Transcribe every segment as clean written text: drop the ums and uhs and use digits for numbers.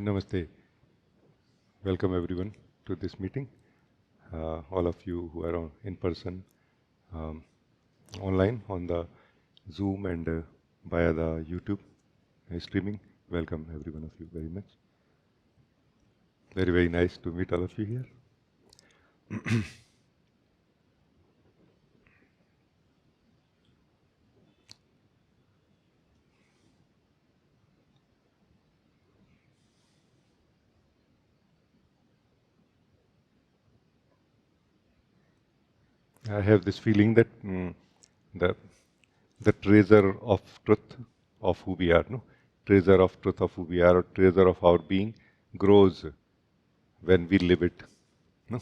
Namaste. Welcome everyone to this meeting. All of you who are in person, um, online, on the Zoom and via the YouTube streaming. Welcome every one of you very much. Very, very nice to meet all of you here. I have this feeling that the the treasure of truth of who we are, no? Treasure of truth of who we are, or treasure of our being grows when we live it. No?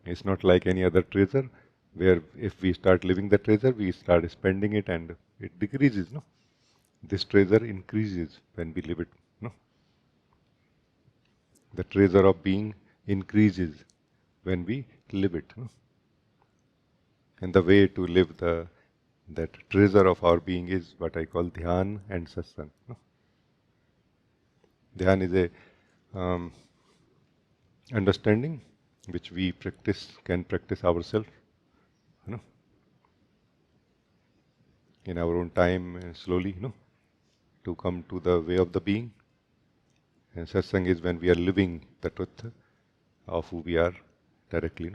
It's not like any other treasure where if we start living the treasure, we start spending it and it decreases. No? This treasure increases when we live it. No? The treasure of being increases when we live it. No? And the way to live that treasure of our being is what I call dhyan and satsang. No? Dhyan is a understanding which we can practice ourselves, you know, in our own time, slowly, to come to the way of the being. And satsang is when we are living the truth of who we are directly,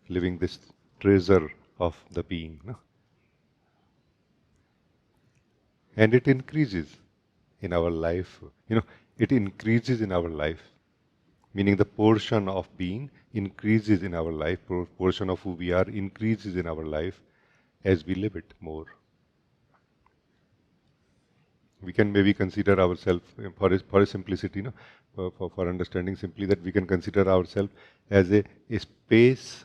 living this treasure of the being. And it increases in our life, it increases in our life, meaning the portion of being increases in our life, portion of who we are increases in our life as we live it more. We can maybe consider ourselves, for a simplicity, for understanding simply, that we can consider ourselves as a space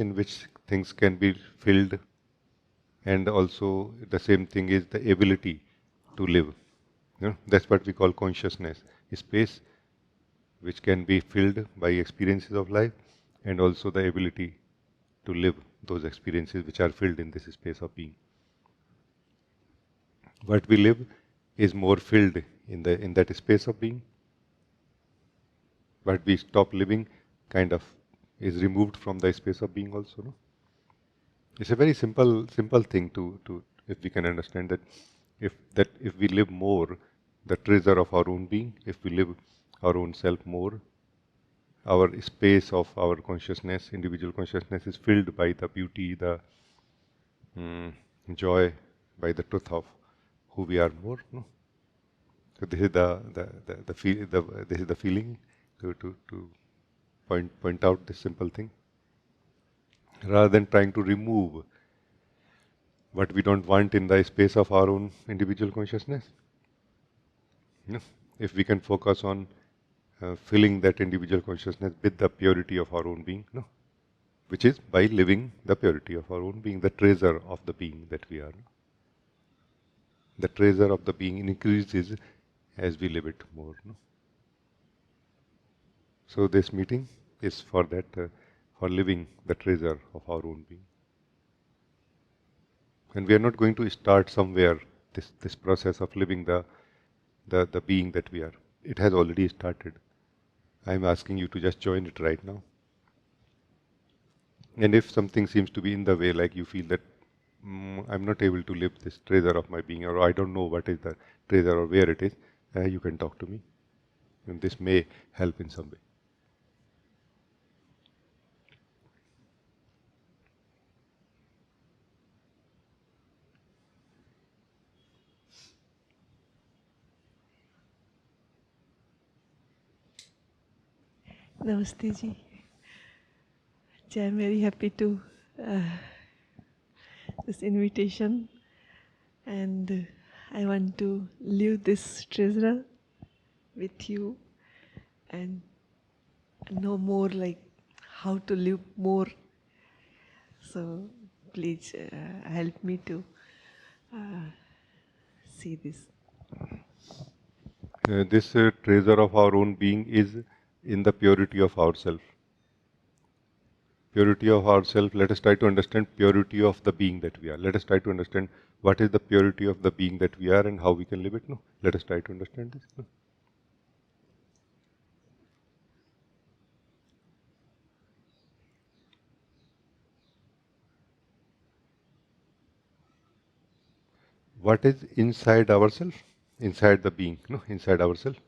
in which things can be filled, and also the same thing is the ability to live. That's what we call consciousness, a space which can be filled by experiences of life, and also the ability to live those experiences which are filled in this space of being. What we live is more filled in that space of being. What we stop living kind of is removed from the space of being also. No? It's a very simple thing to if we can understand that if we live more the treasure of our own being, if we live our own self more, our space of our consciousness, individual consciousness, is filled by the beauty, the joy, by the truth of who we are more. No? So this is this is the feeling to point out this simple thing, rather than trying to remove what we don't want in the space of our own individual consciousness. If we can focus on filling that individual consciousness with the purity of our own being, which is by living the purity of our own being, the treasure of the being that we are. The treasure of the being increases as we live it more. So this meeting is for that, for living the treasure of our own being. And we are not going to start somewhere this process of living the being that we are. It has already started. I am asking you to just join it right now. And if something seems to be in the way, like you feel that I'm not able to live this treasure of my being, or I don't know what is the treasure or where it is, you can talk to me. And this may help in some way. Namaste ji. I'm very happy to this invitation, and I want to live this treasure with you and know more, like how to live more. So please help me to see this. This treasure of our own being is in the purity of ourself. Purity of ourself, let us try to understand purity of the being that we are. Let us try to understand what is the purity of the being that we are and how we can live it. No, let us try to understand this. No? What is inside ourselves? Inside the being, no, inside ourselves.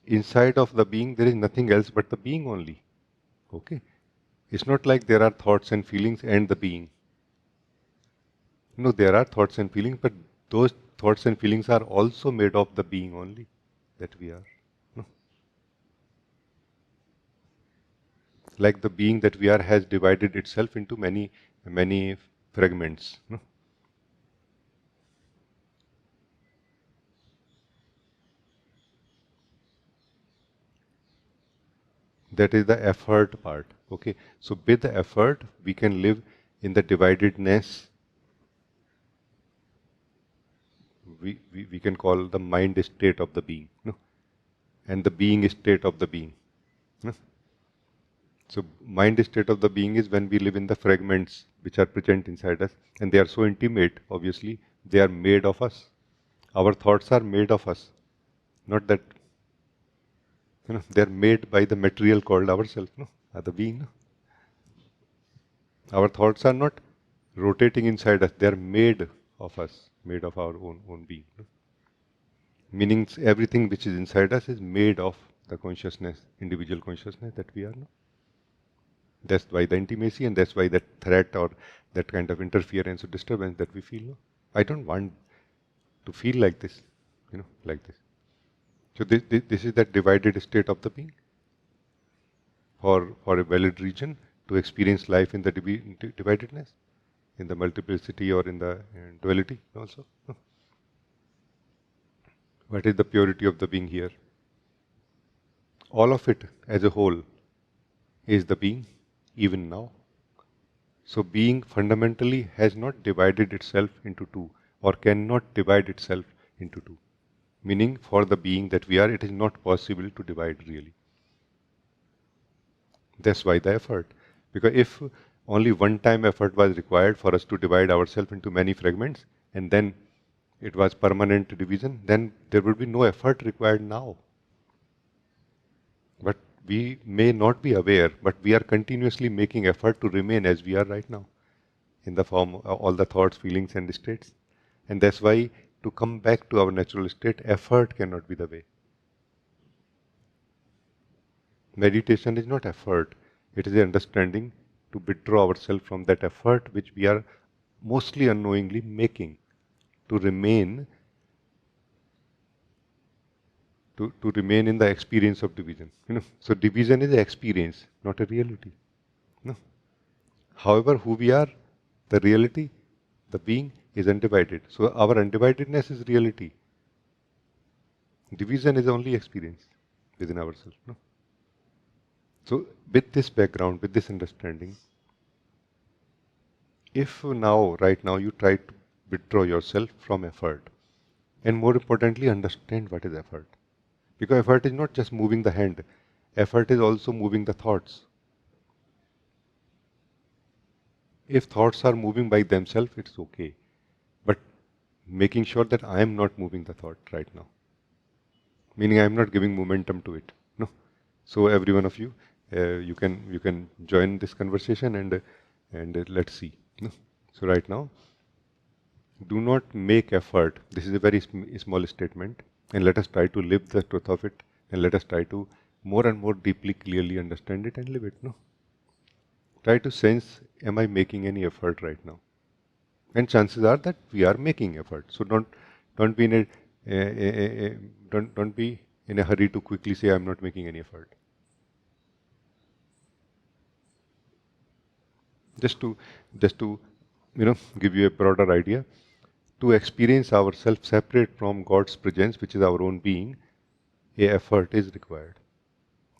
Inside of the being, there is nothing else but the being only. Okay? It's not like there are thoughts and feelings and the being. No, there are thoughts and feelings, but those thoughts and feelings are also made of the being only that we are. No? Like the being that we are has divided itself into many fragments. No? That is the effort part. Okay, so with the effort, we can live in the dividedness. We can call the mind state of the being, no? And the being state of the being. No? So mind state of the being is when we live in the fragments which are present inside us, and they are so intimate. Obviously, they are made of us. Our thoughts are made of us, not that they are made by the material called ourselves, no, the being. No? Our thoughts are not rotating inside us; they are made of us, made of our own being. No? Meaning, everything which is inside us is made of the consciousness, individual consciousness that we are. No? That's why the intimacy, and that's why that threat or that kind of interference or disturbance that we feel. No? I don't want to feel like this, like this. So this is that divided state of the being for a valid reason to experience life in the dividedness, in the multiplicity or in the duality also. No? What is the purity of the being here? All of it as a whole is the being, even now. So being fundamentally has not divided itself into two, or cannot divide itself into two. Meaning, for the being that we are, it is not possible to divide really. That's why the effort. Because if only one time effort was required for us to divide ourselves into many fragments, and then it was permanent division, then there would be no effort required now. But we may not be aware, but we are continuously making effort to remain as we are right now, in the form of all the thoughts, feelings, and states. And that's why to come back to our natural state, effort cannot be the way. Meditation is not effort, it is the understanding to withdraw ourselves from that effort which we are mostly unknowingly making to remain to remain in the experience of division. So division is an experience, not a reality. No. However, who we are, the reality, the being is undivided. So our undividedness is reality. Division is only experience within ourselves. No? So with this background, with this understanding, if now, right now, you try to withdraw yourself from effort, and more importantly, understand what is effort. Because effort is not just moving the hand, effort is also moving the thoughts. If thoughts are moving by themselves, it's okay. But making sure that I am not moving the thought right now. Meaning I am not giving momentum to it. No. So every one of you, you can join this conversation and let's see. No. So right now, do not make effort. This is a very small statement, and let us try to live the truth of it, and let us try to more and more deeply, clearly understand it and live it. No. Try to sense, am I making any effort right now? And chances are that we are making effort. So don't be in don't be in a hurry to quickly say I'm not making any effort. Just to give you a broader idea, to experience ourselves separate from God's presence, which is our own being, a effort is required.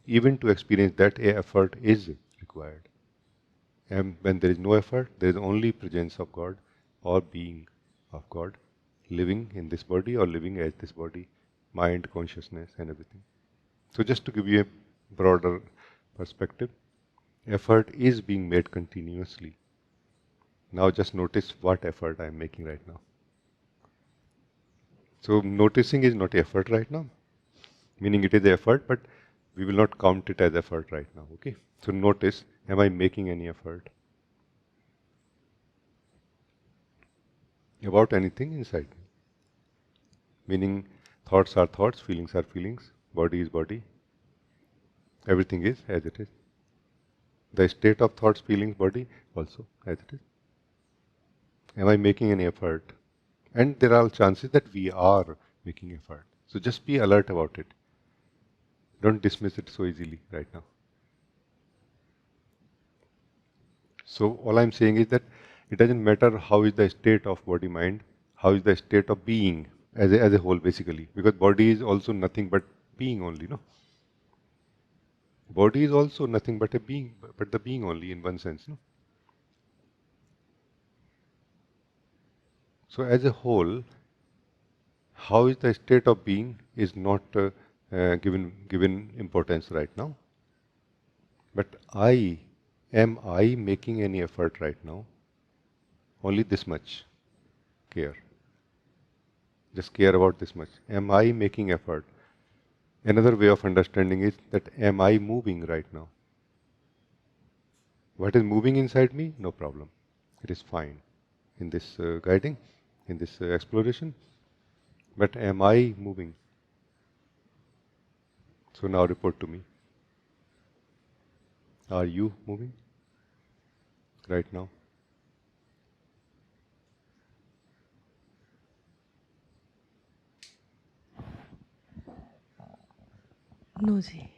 Even to experience that, a effort is required. And when there is no effort, there is only presence of God or being of God living in this body or living as this body, mind, consciousness, and everything. So just to give you a broader perspective, effort is being made continuously. Now just notice what effort I am making right now. So noticing is not effort right now, meaning it is effort, but we will not count it as effort right now. Okay. So notice, am I making any effort about anything inside me? Meaning thoughts are thoughts, feelings are feelings, body is body. Everything is as it is. The state of thoughts, feelings, body also as it is. Am I making any effort? And there are chances that we are making effort. So just be alert about it. Don't dismiss it so easily right now. So all I'm saying is that it doesn't matter how is the state of body mind, how is the state of being as a whole basically, because body is also nothing but being only, no? Body is also nothing but a being, but the being only in one sense, no? So as a whole, how is the state of being is not given importance right now. But am I making any effort right now? Only this much care. Just care about this much. Am I making effort? Another way of understanding is that am I moving right now? What is moving inside me? No problem. It is fine in this guiding, in this exploration. But am I moving? So now report to me. Are you moving right now? No, ji.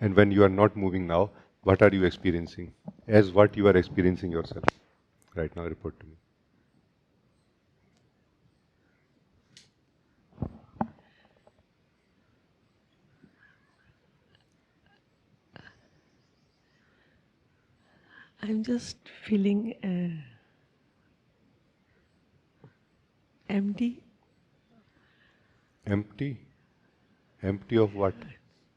And when you are not moving now, what are you experiencing? As what you are experiencing yourself right now, report to me. I'm just feeling empty. Empty? Empty of what?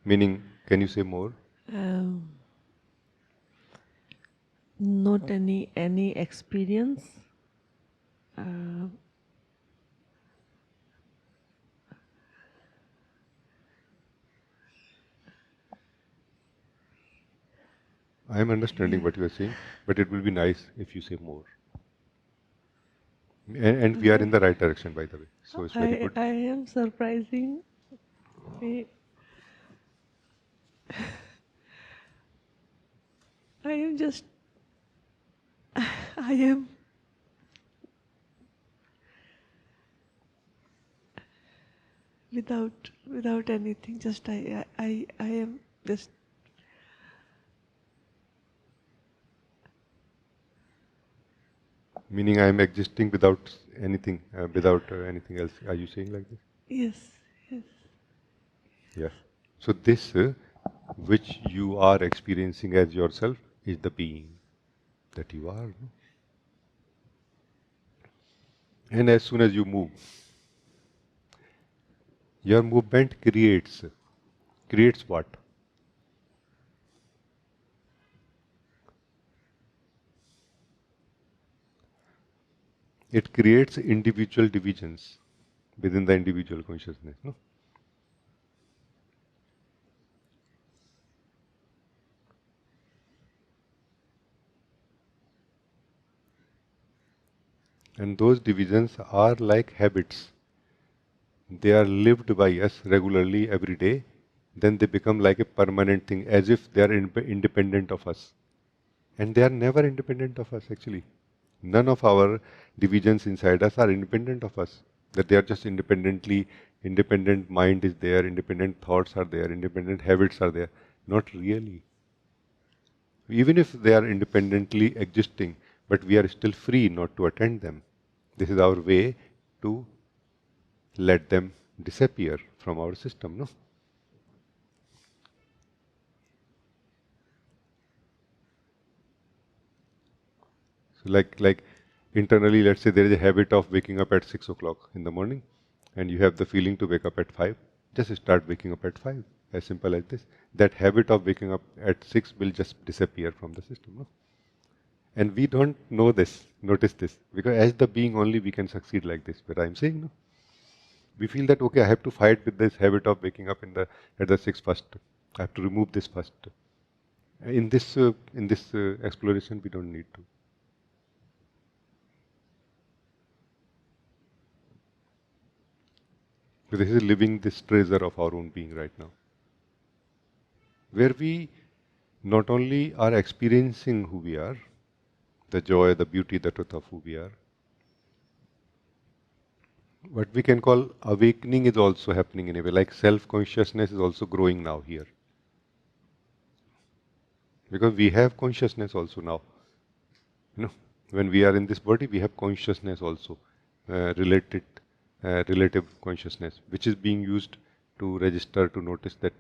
Meaning, can you say more? Um, not any experience. Uh, I am understanding yeah. what you are saying, but it will be nice if you say more. And we are in the right direction, by the way. So it's very good. I am surprising. I am just I am without anything. Just I am just Meaning I am existing without anything else. Are you saying like this? yes, yes. Yeah. So this, which you are experiencing as yourself, is the being that you are. No? And as soon as you move, your movement creates what? It creates individual divisions within the individual consciousness. No? And those divisions are like habits. They are lived by us regularly every day. Then they become like a permanent thing, as if they are independent of us. And they are never independent of us, actually. None of our divisions inside us are independent of us. That they are just independent mind is there, independent thoughts are there, independent habits are there. Not really. Even if they are independently existing, but we are still free not to attend them. This is our way to let them disappear from our system, no? So like internally, let's say there is a habit of waking up at 6 o'clock in the morning, and you have the feeling to wake up at 5. Just start waking up at 5. as simple as this. That habit of waking up at 6 will just disappear from the system. No? And we don't know this, notice this, because as the being only we can succeed like this. But I'm saying, no, we feel that okay, I have to fight with this habit of waking up at the 6 first. I have to remove this first. In this exploration, we don't need to. So this is living this treasure of our own being right now, where we not only are experiencing who we are, the joy, the beauty, the truth of who we are, what we can call awakening is also happening in a way, like self-consciousness is also growing now here. Because we have consciousness also now. When we are in this body, we have consciousness also, relative consciousness, which is being used to register, to notice that,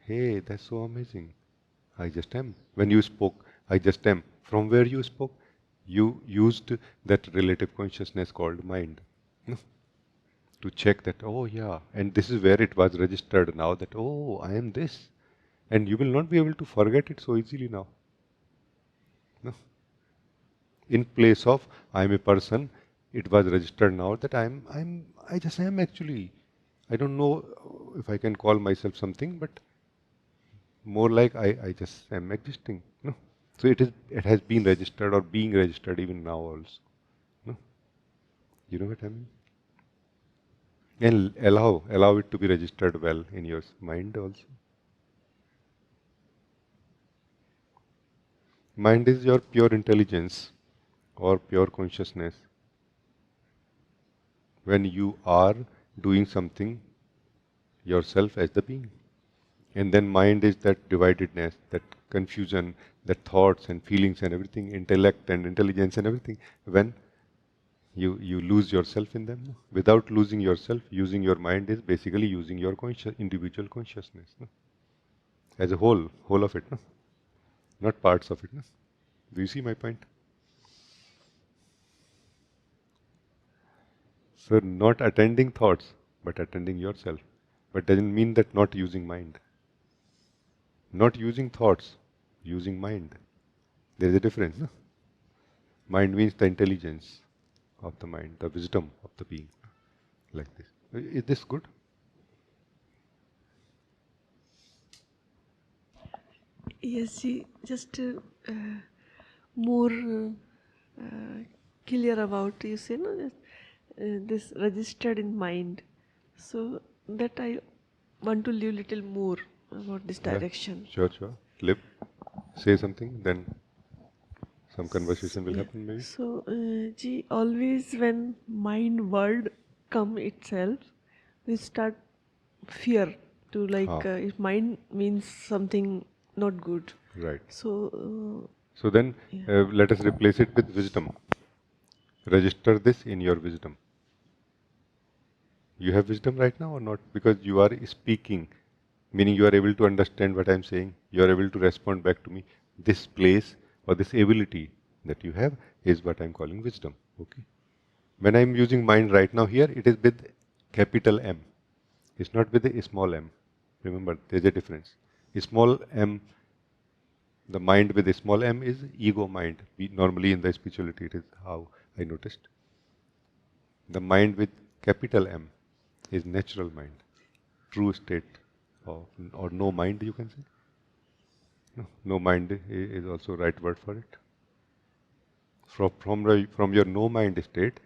hey, that's so amazing. I just am. When you spoke, I just am. From where you spoke, you used that relative consciousness called mind. To check that, oh yeah, and this is where it was registered now that, oh, I am this. And you will not be able to forget it so easily now. No? In place of I am a person, it was registered now that I just am actually. I don't know if I can call myself something, but more like I just am existing. No? So it has been registered or being registered even now also. No? You know what I mean? And allow it to be registered well in your mind also. Mind is your pure intelligence or pure consciousness. When you are doing something yourself as the being. And then mind is that dividedness, that confusion, that thoughts and feelings and everything, intellect and intelligence and everything. When you lose yourself in them. No? Without losing yourself, using your mind is basically using your individual consciousness. No? As a whole of it. No? Not parts of it. No? Do you see my point? So not attending thoughts, but attending yourself. But doesn't mean that not using mind. Not using thoughts, using mind. There is a difference. No? Mind means the intelligence of the mind, the wisdom of the being. Like this. Is this good? Yes, ji, just more clear about, you say, no, this registered in mind. So that I want to live little more about this Yeah. direction. Sure. Live. Say something, then some conversation will Yeah. happen maybe. So, ji, always when mind word come itself, we start fear to like Ah, if mind means something not good. right. So, So then yeah. let us replace it with wisdom. Register this in your wisdom. You have wisdom right now or not? Because you are speaking, meaning you are able to understand what I am saying. You are able to respond back to me. This place or this ability that you have is what I am calling wisdom. Okay. When I am using mind right now here, it is with capital M. It's not with a small m. Remember, there's a difference. A small m, the mind with a small m is ego mind. We normally in the spirituality, it is how I noticed. The mind with capital M is natural mind, true state or no mind, you can say. No mind is also right word for it. From your no mind state,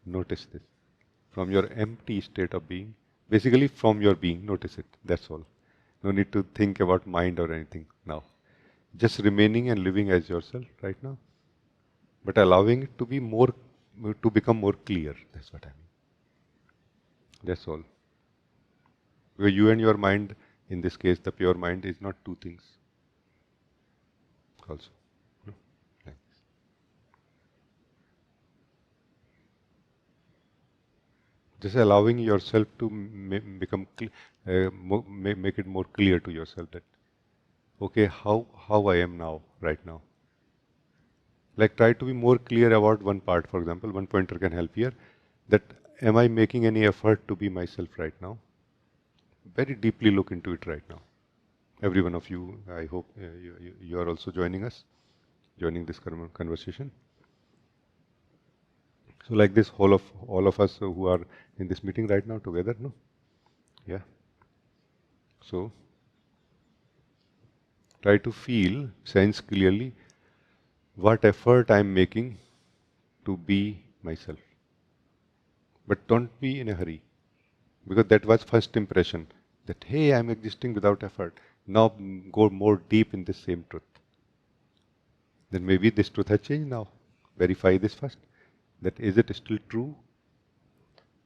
notice this. From your empty state of being, basically from your being, notice it. That's all. No need to think about mind or anything now. Just remaining and living as yourself right now, but allowing it to be more, to become more clear. That's what I mean. That's all. Because you and your mind, in this case, the pure mind, is not two things. Also, no? Like this. Just allowing yourself to become, make it more clear to yourself that, okay, how I am now, right now. Like try to be more clear about one part. For example, one pointer can help here. That am I making any effort to be myself right now? very deeply look into it right now. Every one of you, I hope you are also joining us, joining this conversation. So like this, all of us who are in this meeting right now together, no? Yeah. So try to feel, sense clearly what effort I am making to be myself. But don't be in a hurry, because that was first impression, that hey, I am existing without effort. Now go more deep in this same truth. Then maybe this truth has changed now. Verify this first. That is it still true?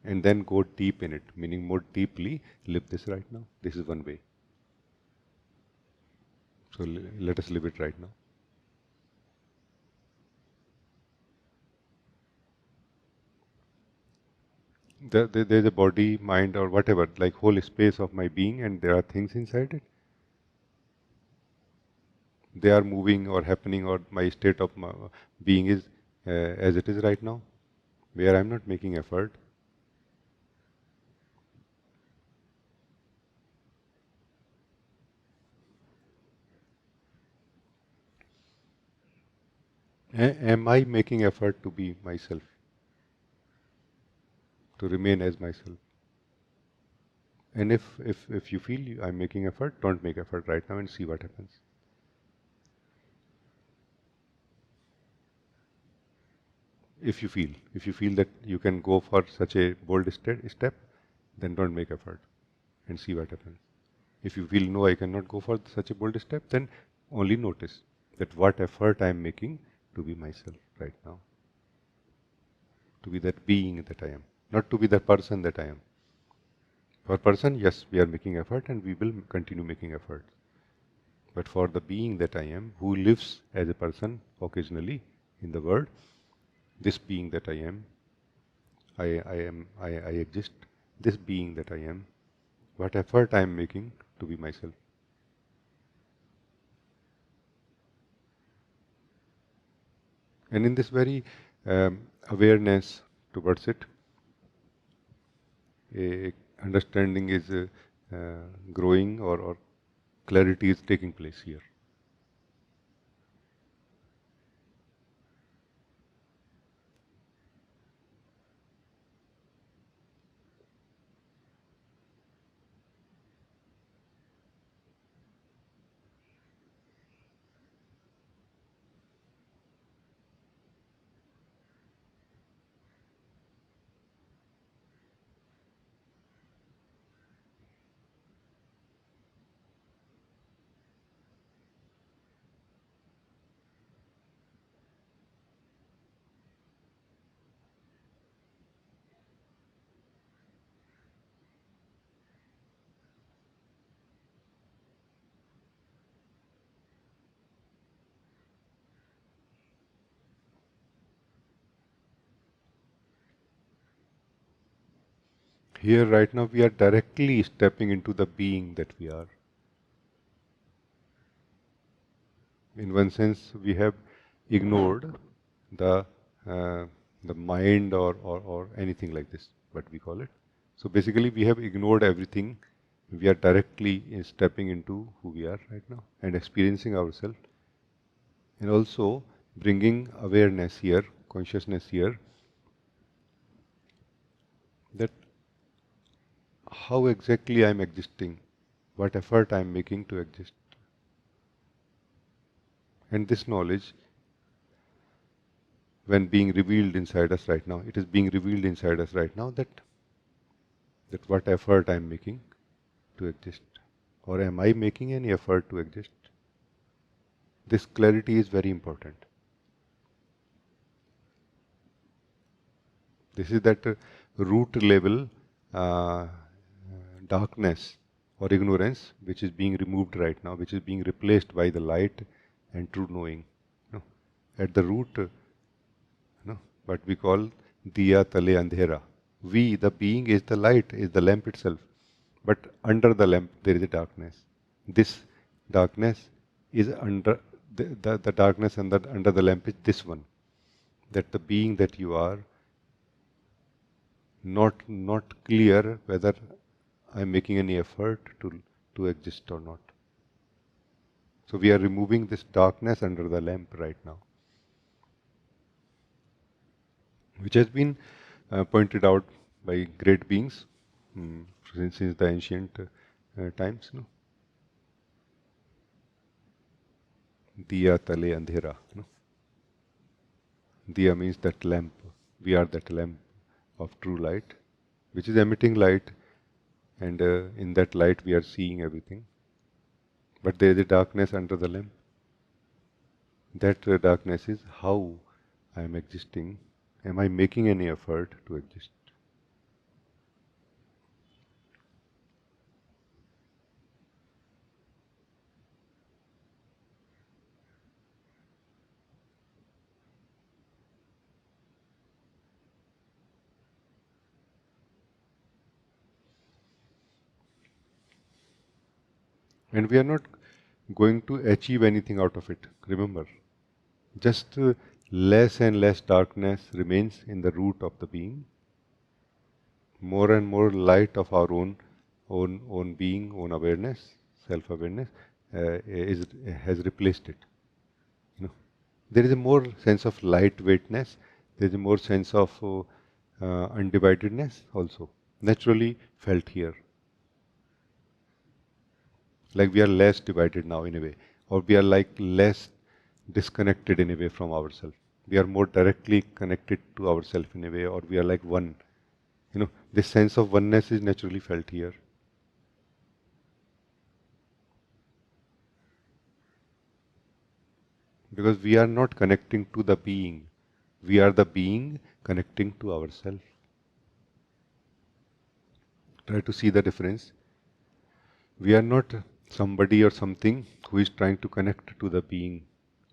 And then go deep in it, meaning more deeply live this right now. This is one way. So let us live it right now. There's a body, mind, or whatever, like whole space of my being, and there are things inside it. They are moving or happening, or my state of my being is as it is right now, where I'm not making effort. Am I making effort to be myself, to remain as myself? And if you feel I'm making effort, don't make effort right now and see what happens. If you feel that you can go for such a bold step, then don't make effort and see what happens. If you feel no, I cannot go for such a bold step, then only notice that what effort I am making to be myself right now, to be that being that I am, not to be the person that I am. For person, yes, we are making effort and we will continue making effort. But for the being that I am, who lives as a person occasionally in the world, this being that I am, I exist, this being that I am, what effort I am making to be myself. And in this very awareness towards it, a understanding is growing, or clarity is taking place here. Here, right now, we are directly stepping into the being that we are. In one sense, we have ignored the uh, the mind, or anything like this, what we call it. So basically, we have ignored everything. We are directly stepping into who we are right now and experiencing ourselves, and also bringing awareness here, consciousness here, that how exactly I am existing, what effort I am making to exist. And this knowledge, when being revealed inside us right now, it is being revealed inside us right now, that what effort I am making to exist, or am I making any effort to exist? This clarity is very important. This is that root level uh, darkness or ignorance which is being removed right now, which is being replaced by the light and true knowing. No? At the root, no, what we call diya tale andhera. We, the being, is the light, is the lamp itself. But under the lamp there is a darkness. This darkness is under the darkness under the lamp is this one. That the being that you are, not clear whether I'm making any effort to exist or not. So we are removing this darkness under the lamp right now, which has been pointed out by great beings since the ancient times. No? Diya tale andhera. No? Diya means that lamp. We are that lamp of true light, which is emitting light, and in that light we are seeing everything. But there is a darkness under the lamp. That darkness is how I am existing. Am I making any effort to exist? And we are not going to achieve anything out of it. Remember, just less and less darkness remains in the root of the being. More and more light of our own being, own awareness, self-awareness, has replaced it. You know, there is a more sense of lightweightness. There is a more sense of undividedness also, naturally felt here. Like we are less divided now in a way, or we are like less disconnected in a way from ourselves. We are more directly connected to ourselves in a way, or we are like one. This sense of oneness is naturally felt here. Because we are not connecting to the being. We are the being connecting to ourselves. Try to see the difference. We are not somebody or something who is trying to connect to the being.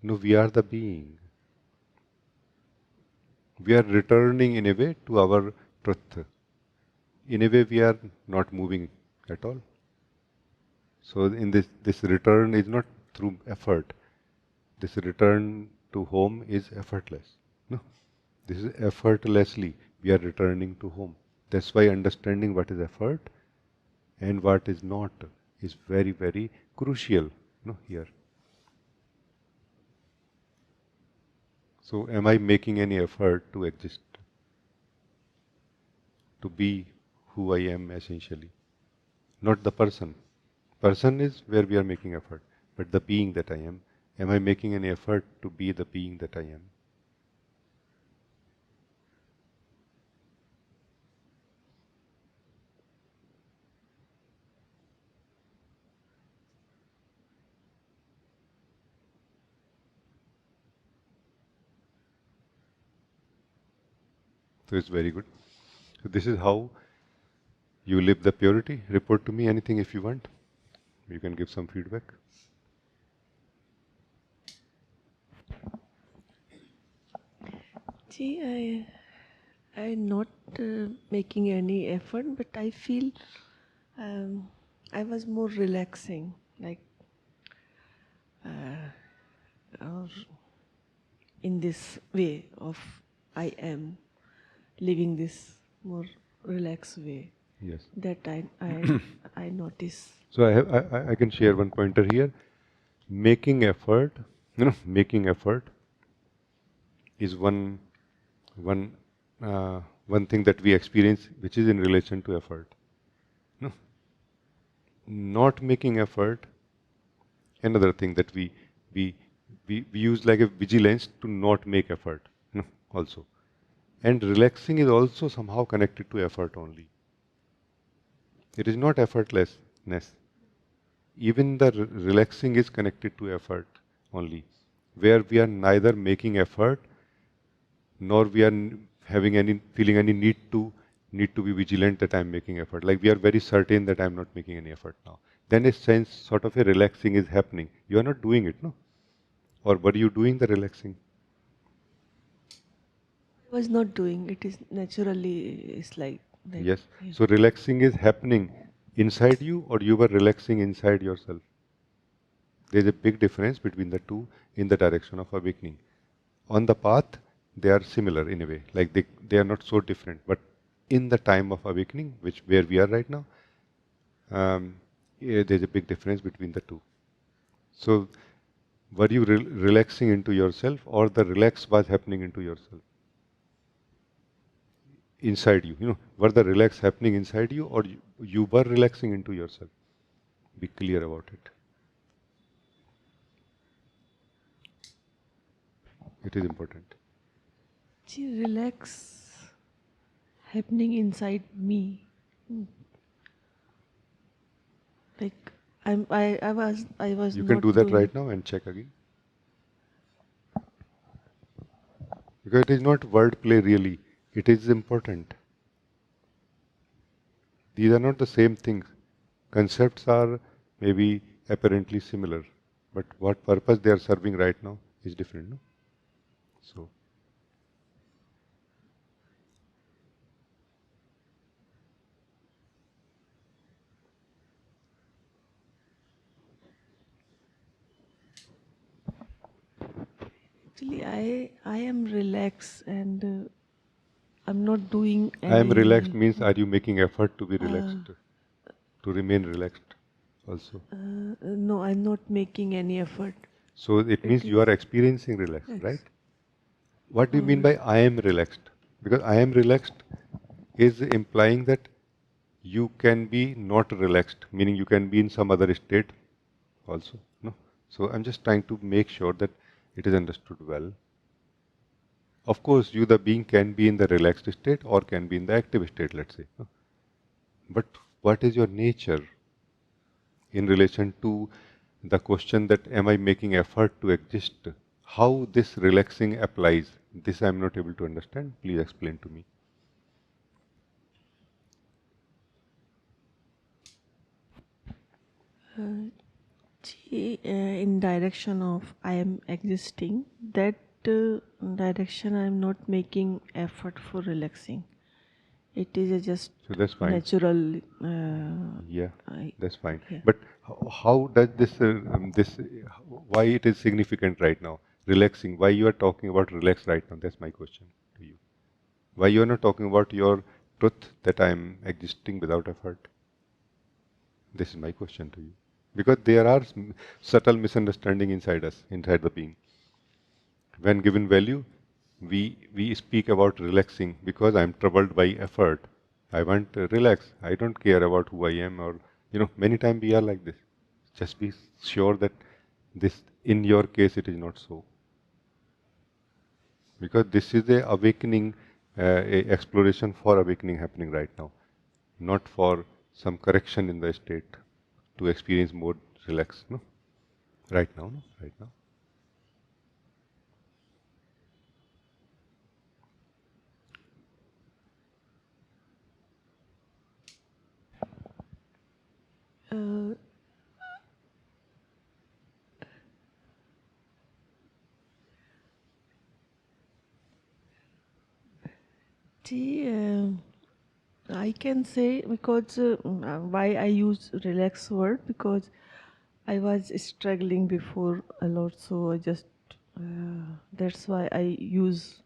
No, we are the being. We are returning in a way to our truth. In a way, we are not moving at all. So, in this return is not through effort. This return to home is effortless. No, this is effortlessly we are returning to home. That's why understanding what is effort and what is not is very, very crucial. No, here. So, am I making any effort to exist, to be who I am essentially? Not the person. Person is where we are making effort, but the being that I am I making any effort to be the being that I am? So it's very good. So this is how you live the purity. Report to me anything if you want. You can give some feedback. See, I'm not making any effort, but I feel I was more relaxing, like or in this way of I am living this more relaxed way. Yes. That I notice. So I can share one pointer here. Making effort, making effort is one one thing that we experience, which is in relation to effort. No, not making effort, another thing that we use like a vigilance to not make effort. Also, and relaxing is also somehow connected to effort only. It is not effortlessness. Even the relaxing is connected to effort only, where we are neither making effort nor we are having any feeling any need to be vigilant that I'm making effort. Like we are very certain that I'm not making any effort now. Then a sense sort of a relaxing is happening. You are not doing it, no? Or were you doing the relaxing? I was not doing it. Is naturally it's like Yes. yeah. So relaxing is happening inside you, or you were relaxing inside yourself. There is a big difference between the two in the direction of awakening. On the path, they are similar in a way, like they are not so different. But in the time of awakening, where we are right now, there's a big difference between the two. So, were you relaxing into yourself, or the relax was happening into yourself? Inside you, were the relax happening inside you, or you were relaxing into yourself? Be clear about it. It is important. Relax happening inside me. Like I was You can not do that doing. right now and check again. Because it is not wordplay really. It is important. These are not the same things. Concepts are maybe apparently similar, but what purpose they are serving right now is different. No? So, Actually, I am relaxed and I'm not doing I am relaxed any. means are you making effort to be Uh, relaxed, to remain relaxed also? no, I'm not making any effort. So it It means is you are experiencing relax, right? ex- What do you mean uh, by I am relaxed? Because I am relaxed is implying that you can be not relaxed, meaning you can be in some other state also. No? So I'm just trying to make sure that it is understood well. Of course, you the being can be in the relaxed state or can be in the active state, let's say. No? But what is your nature in relation to the question that am I making effort to exist? How this relaxing applies? This I am not able to understand. Please explain to me. in direction of I am existing. That direction I am not making effort for relaxing. It is a just So that's fine. natural. Yeah, I, that's fine. yeah. But how does why it is significant right now? Relaxing. Why you are talking about relax right now? That's my question to you. Why you are not talking about your truth that I am existing without effort? This is my question to you. Because there are subtle misunderstanding inside us, inside the being. When given value, we speak about relaxing because I'm troubled by effort. I want to relax. I don't care about who I am, or many times we are like this. Just be sure that this in your case it is not so. Because this is a awakening, a exploration for awakening happening right now, not for some correction in the state to experience more relax. No, right now, no, right now. Uh, see, I can say because why I use relax word because I was struggling before a lot, so I just that's why I use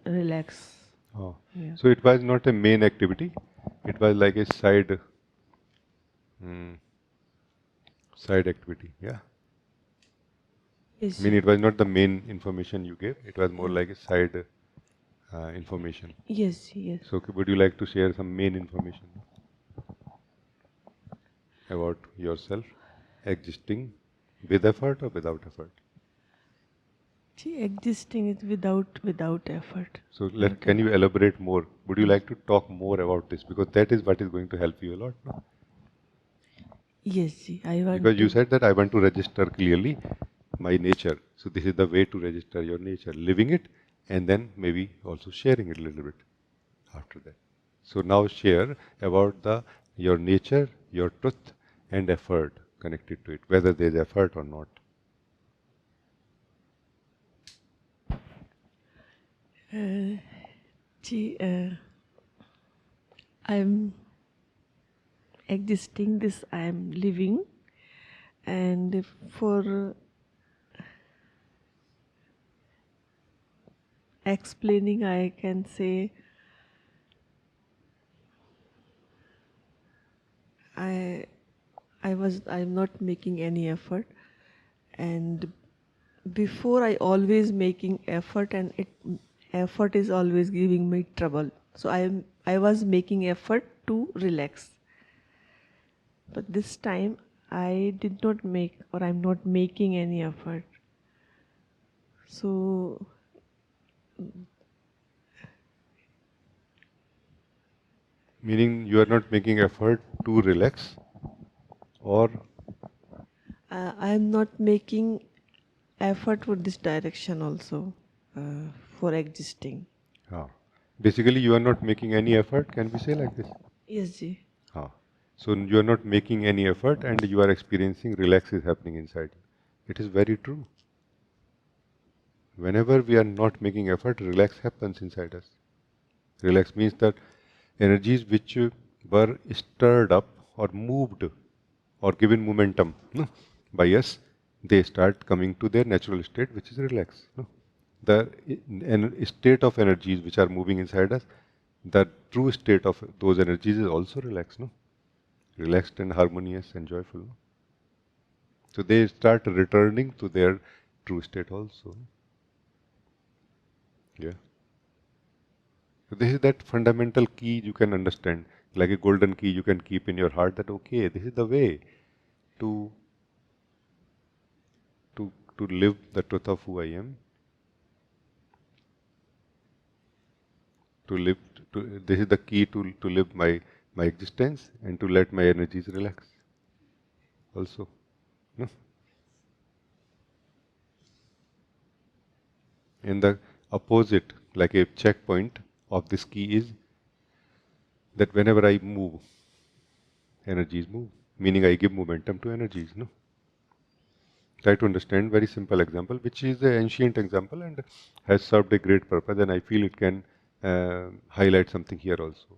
relax. Oh. Yeah. So it was not a main activity. It was like a mm, side activity. Yeah. I Yes. mean, it was not the main information you gave. It was more Yeah. like a side information. Yes. Yes. So would you like to share some main information about yourself existing with effort or without effort? See, existing is without effort. So Without can you effort. elaborate more? Would you like to talk more about this? Because that is what is going to help you a lot. No? Yes. See, I want Because you to. said that I want to register clearly my nature. So this is the way to register your nature, living it and then maybe also sharing it a little bit after that. So now share about your nature, your truth and effort connected to it, whether there is effort or not. See, I'm existing. This I am living, and for explaining, I can say I I'm not making any effort, and before I always making effort, and effort is always giving me trouble. So I was making effort to relax, but this time I did not make, or I'm not making any effort. So Meaning you are not making effort to relax, or I'm not making effort for this direction also, for existing. ah, basically you are not making any effort. Can we say like this? Yes, ji. Ah. So you are not making any effort, and you are experiencing relax is happening inside you. It is very true. Whenever we are not making effort, relax happens inside us. Relax means that energies which were stirred up or moved or given momentum, no, by us, they start coming to their natural state, which is relax. No? The state of energies which are moving inside us, the true state of those energies is also relaxed. No? Relaxed and harmonious and joyful. No? So they start returning to their true state also. Yeah. So this is that fundamental key you can understand, like a golden key you can keep in your heart, that okay, this is the way to to live the truth of who I am, to live this is the key to live my existence and to let my energies relax also. No? And the opposite, like a checkpoint of this key is that whenever I move, energies move, meaning I give momentum to energies. No? Try to understand very simple example, which is an ancient example and has served a great purpose, and I feel it can highlight something here also.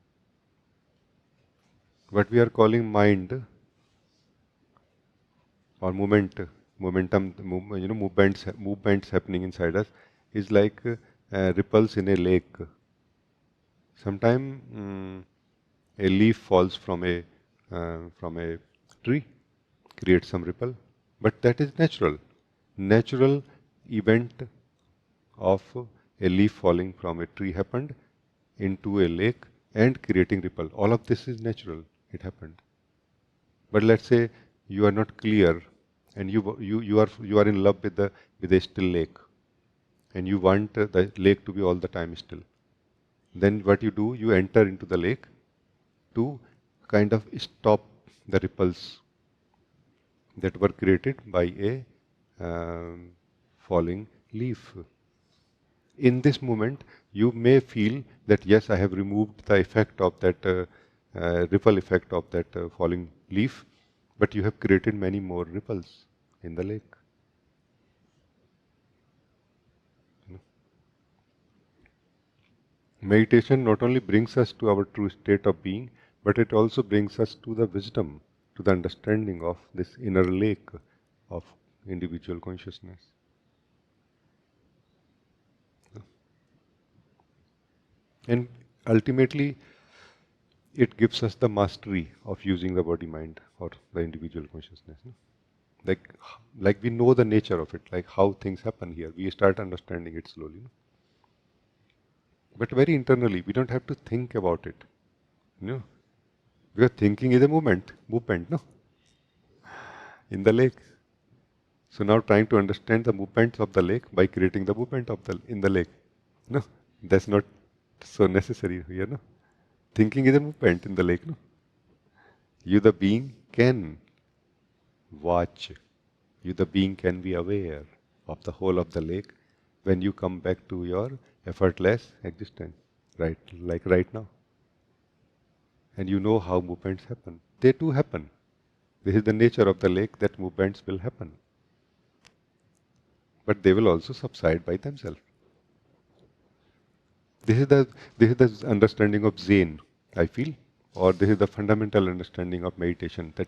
What we are calling mind or movements happening inside us is like ripples in a lake. Sometime a leaf falls from a tree, creates some ripple, but that is natural event of a leaf falling from a tree happened into a lake and creating ripple. All of this is natural. It happened. But let's say you are not clear, and you are in love with a still lake, and you want the lake to be all the time still. Then what you do, you enter into the lake to kind of stop the ripples that were created by a falling leaf. In this moment, you may feel that yes, I have removed the effect of that ripple effect of that falling leaf, but you have created many more ripples in the lake. Meditation not only brings us to our true state of being, but it also brings us to the wisdom, to the understanding of this inner lake of individual consciousness. And ultimately, it gives us the mastery of using the body mind or the individual consciousness. No? Like, like we know the nature of it, like how things happen here. We start understanding it slowly. No? But very internally, we don't have to think about it. You know? Because thinking is a movement, no? In the lake. So now trying to understand the movements of the lake by creating the movement of the in the lake. No, that's not so necessary here, no? Thinking is a movement in the lake, no? You the being can watch. You the being can be aware of the whole of the lake when you come back to your effortless existence. Right, like right now. And you know how movements happen. They too happen. This is the nature of the lake, that movements will happen. But they will also subside by themselves. This is the understanding of Zen, I feel, or this is the fundamental understanding of meditation, that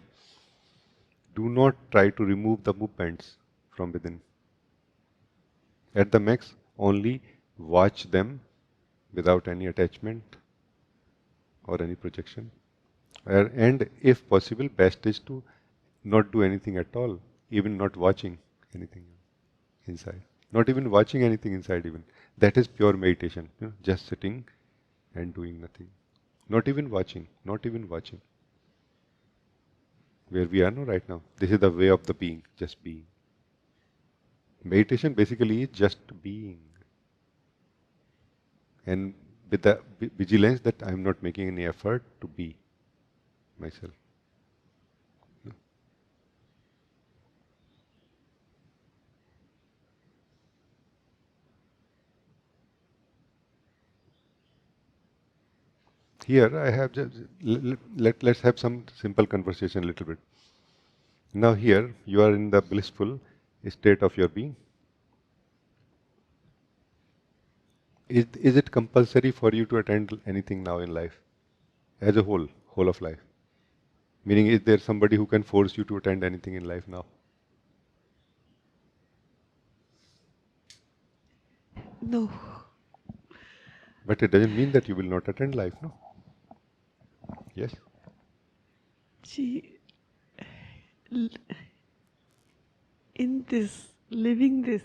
do not try to remove the movements from within. At the max, only watch them without any attachment or any projection. And if possible, best is to not do anything at all, even not watching anything inside, not even watching anything inside even. That is pure meditation, just sitting and doing nothing. Not even watching, not even watching. Where we are no right now. This is the way of the being, just being. Meditation basically is just being. And with the vigilance that I am not making any effort to be myself. Here I have just, let's have some simple conversation a little bit. Now here you are in the blissful state of your being. Is it compulsory for you to attend anything now in life? As a whole of life? Meaning, is there somebody who can force you to attend anything in life now? No. But it doesn't mean that you will not attend life, no? Yes? She, in this, living this,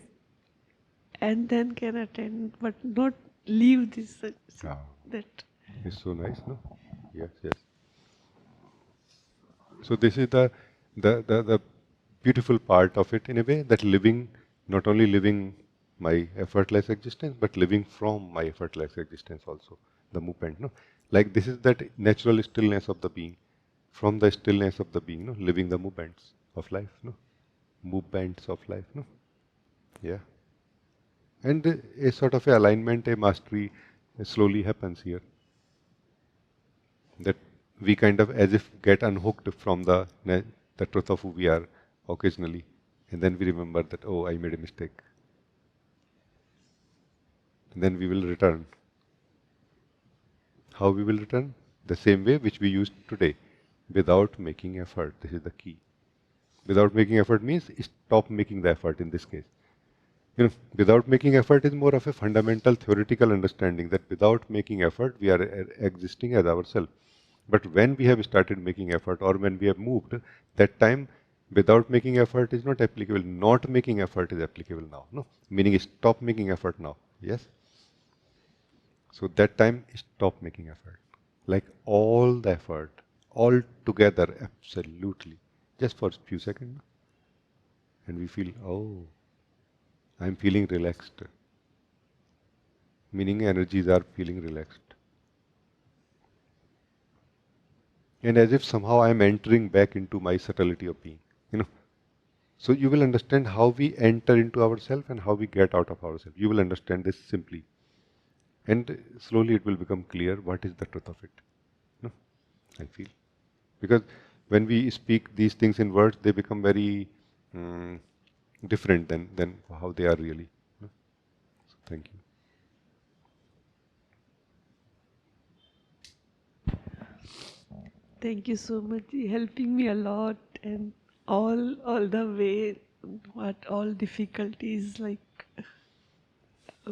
and then can attend, but not leave this. Ah, That. it's so nice, no? Yes, yes. So this is the beautiful part of it in a way, that living, not only living my effortless existence, but living from my effortless existence also, the movement, no? Like this is that natural stillness of the being, from the stillness of the being, no? Living the movements of life, no? Movements of life, no? Yeah. And a sort of a alignment, a mastery slowly happens here. That we kind of as if get unhooked from the truth of who we are occasionally, and then we remember that, oh, I made a mistake. And then we will return. How we will return? The same way which we used today, without making effort. This is the key. Without making effort means stop making the effort in this case. Without making effort is more of a fundamental theoretical understanding that without making effort, we are existing as ourselves. But when we have started making effort, or when we have moved, that time without making effort is not applicable. Not making effort is applicable now. No, meaning stop making effort now. Yes. So that time stop making effort. Like all the effort, all together, absolutely, just for a few seconds, and we feel, oh, I'm feeling relaxed. Meaning energies are feeling relaxed. And as if somehow I'm entering back into my subtlety of being. You know. So you will understand how we enter into ourselves and how we get out of ourselves. You will understand this simply. And slowly it will become clear what is the truth of it. No? I feel. Because when we speak these things in words, they become very different than how they are really. No? So thank you. Thank you so much. You're helping me a lot, and all the way, what all difficulties like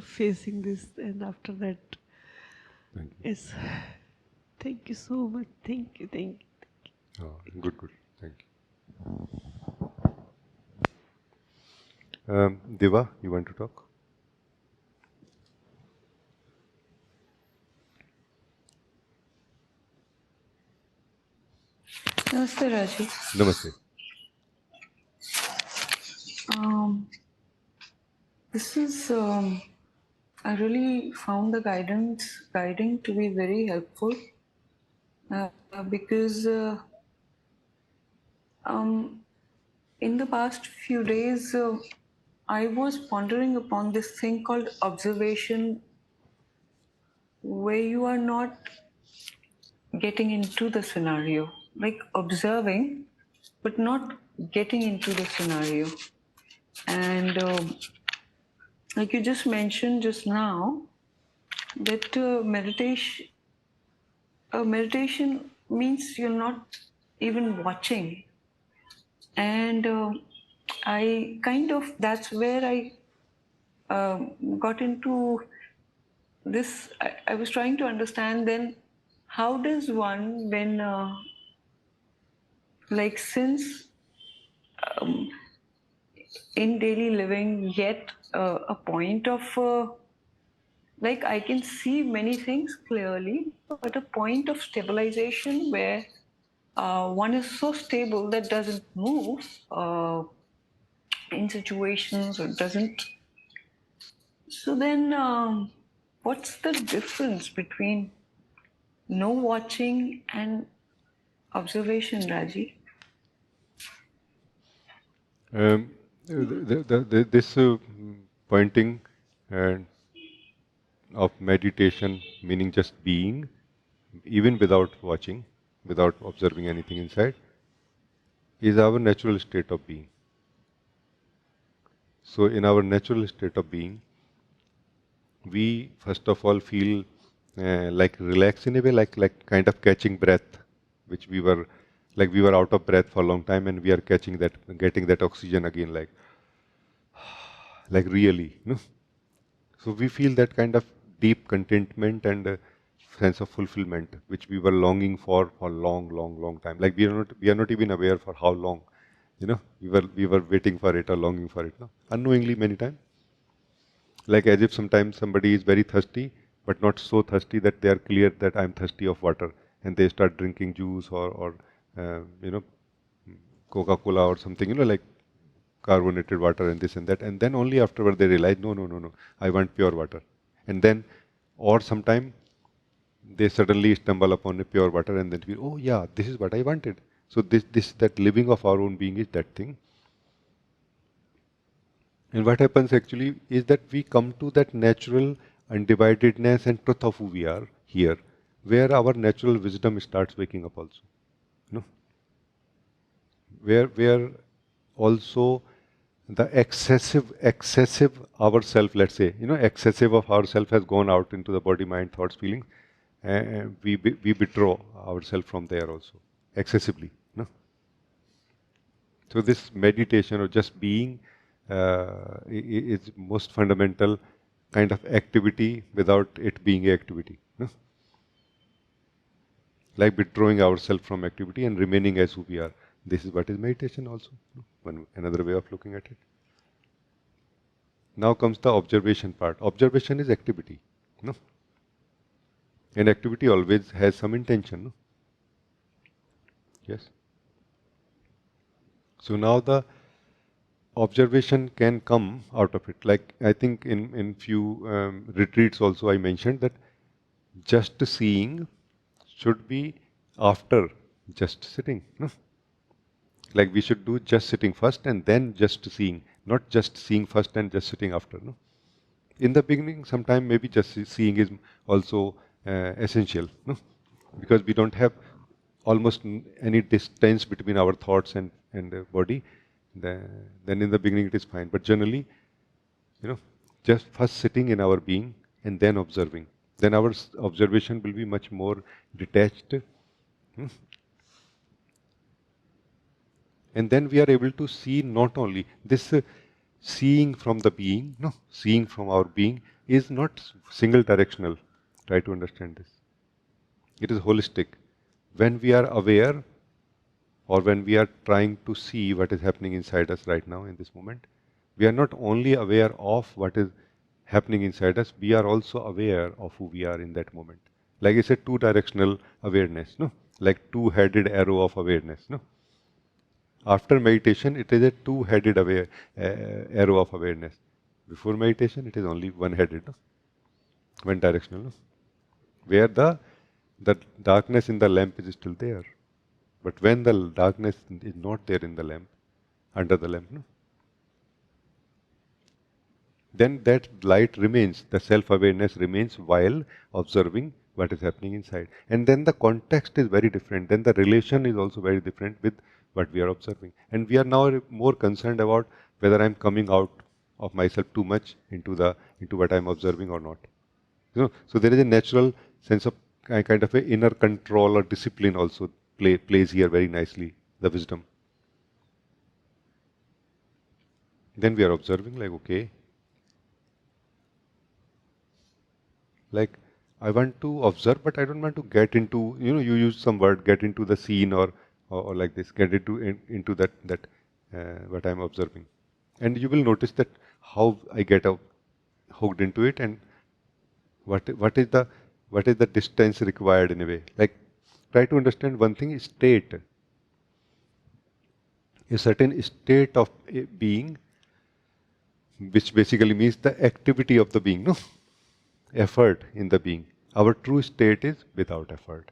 facing this, and after that, Thank you. yes. Thank you so much. Thank you. Thank you. Oh, good, good. Thank you. Deva, you want to talk? Namaste, Rajee. Namaste. Um, this is, I really found the guiding to be very helpful because in the past few days, I was pondering upon this thing called observation, where you are not getting into the scenario, like observing, but not getting into the scenario. And like you just mentioned just now, that meditation means you're not even watching, and I kind of, that's where I got into this. I was trying to understand then, how does one, when like since in daily living, yet a point of like I can see many things clearly, but a point of stabilization where one is so stable that doesn't move in situations or doesn't. So then, what's the difference between no watching and observation, Raji? This pointing and of meditation, meaning just being, even without watching, without observing anything inside, is our natural state of being. So, in our natural state of being, we first of all feel like relaxed in a way, like kind of catching breath, which we were like we were out of breath for a long time, and we are catching that, getting that oxygen again, like really, you know. So we feel that kind of deep contentment and sense of fulfillment, which we were longing for long time. Like we are not even aware for how long, you know. We were waiting for it or longing for it, no? Unknowingly many times. Like as if sometimes somebody is very thirsty, but not so thirsty that they are clear that I'm thirsty of water, and they start drinking juice or you know, Coca-Cola or something, you know, like carbonated water and this and that, and then only afterward they realize, no, I want pure water. And then, or sometime they suddenly stumble upon a pure water and then feel, oh yeah, this is what I wanted. So this that living of our own being is that thing. And what happens actually is that we come to that natural undividedness and truth of who we are here, where our natural wisdom starts waking up also. You know, where also the excessive ourself, let's say, you know, excessive of ourself has gone out into the body, mind, thoughts, feelings, and we withdraw ourselves from there also excessively. No? So this meditation or just being is most fundamental kind of activity without it being a activity. No? Like withdrawing ourselves from activity and remaining as who we are. This is what is meditation also. One another way of looking at it. Now comes the observation part. Observation is activity. No? And activity always has some intention. No? Yes. So now the observation can come out of it. Like I think in few retreats also I mentioned that just seeing should be after just sitting. No? Like we should do just sitting first and then just seeing, not just seeing first and just sitting after. No? In the beginning, sometime maybe just seeing is also essential, no? Because we don't have almost any distance between our thoughts and the body. Then in the beginning it is fine. But generally, you know, just first sitting in our being and then observing. Then our observation will be much more detached. Hmm? And then we are able to see not only this seeing from the being, no, seeing from our being is not single directional. Try to understand this. It is holistic. When we are aware or when we are trying to see what is happening inside us right now in this moment, we are not only aware of what is happening inside us, we are also aware of who we are in that moment. Like it's a two-directional awareness, no? Like two-headed arrow of awareness, no? After meditation, it is a two-headed arrow of awareness. Before meditation, it is only one-headed, no? One-directional, no? Where the darkness in the lamp is still there. But when the darkness is not there in the lamp, under the lamp, no? Then that light remains, the self-awareness remains while observing what is happening inside. And then the context is very different. Then the relation is also very different with what we are observing. And we are now more concerned about whether I'm coming out of myself too much into what I'm observing or not. You know, so there is a natural sense of kind of a inner control or discipline also plays here very nicely, the wisdom. Then we are observing like, okay, like I want to observe, but I don't want to get into, you know, you use some word, get into the scene or like this, get into that what I'm observing. And you will notice that how I get hooked into it, and what is the distance required in a way. Like, try to understand one thing: state, a certain state of a being, which basically means the activity of the being, no effort in the being. Our true state is without effort.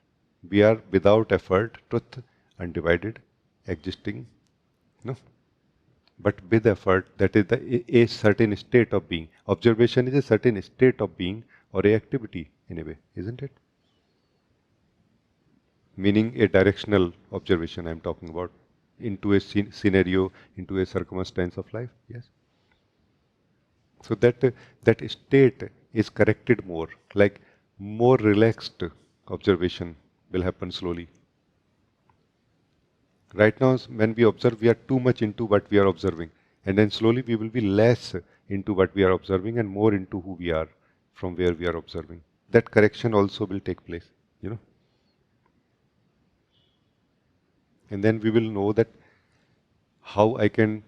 We are without effort, truth, undivided, existing, no. But with effort, that is a certain state of being. Observation is a certain state of being or a activity in a way, isn't it? Meaning a directional observation I'm talking about, into a scenario, into a circumstance of life. Yes. So that state is corrected more, like more relaxed observation will happen slowly. Right now, when we observe, we are too much into what we are observing, and then slowly we will be less into what we are observing and more into who we are from where we are observing. That correction also will take place, you know. And then we will know that how I can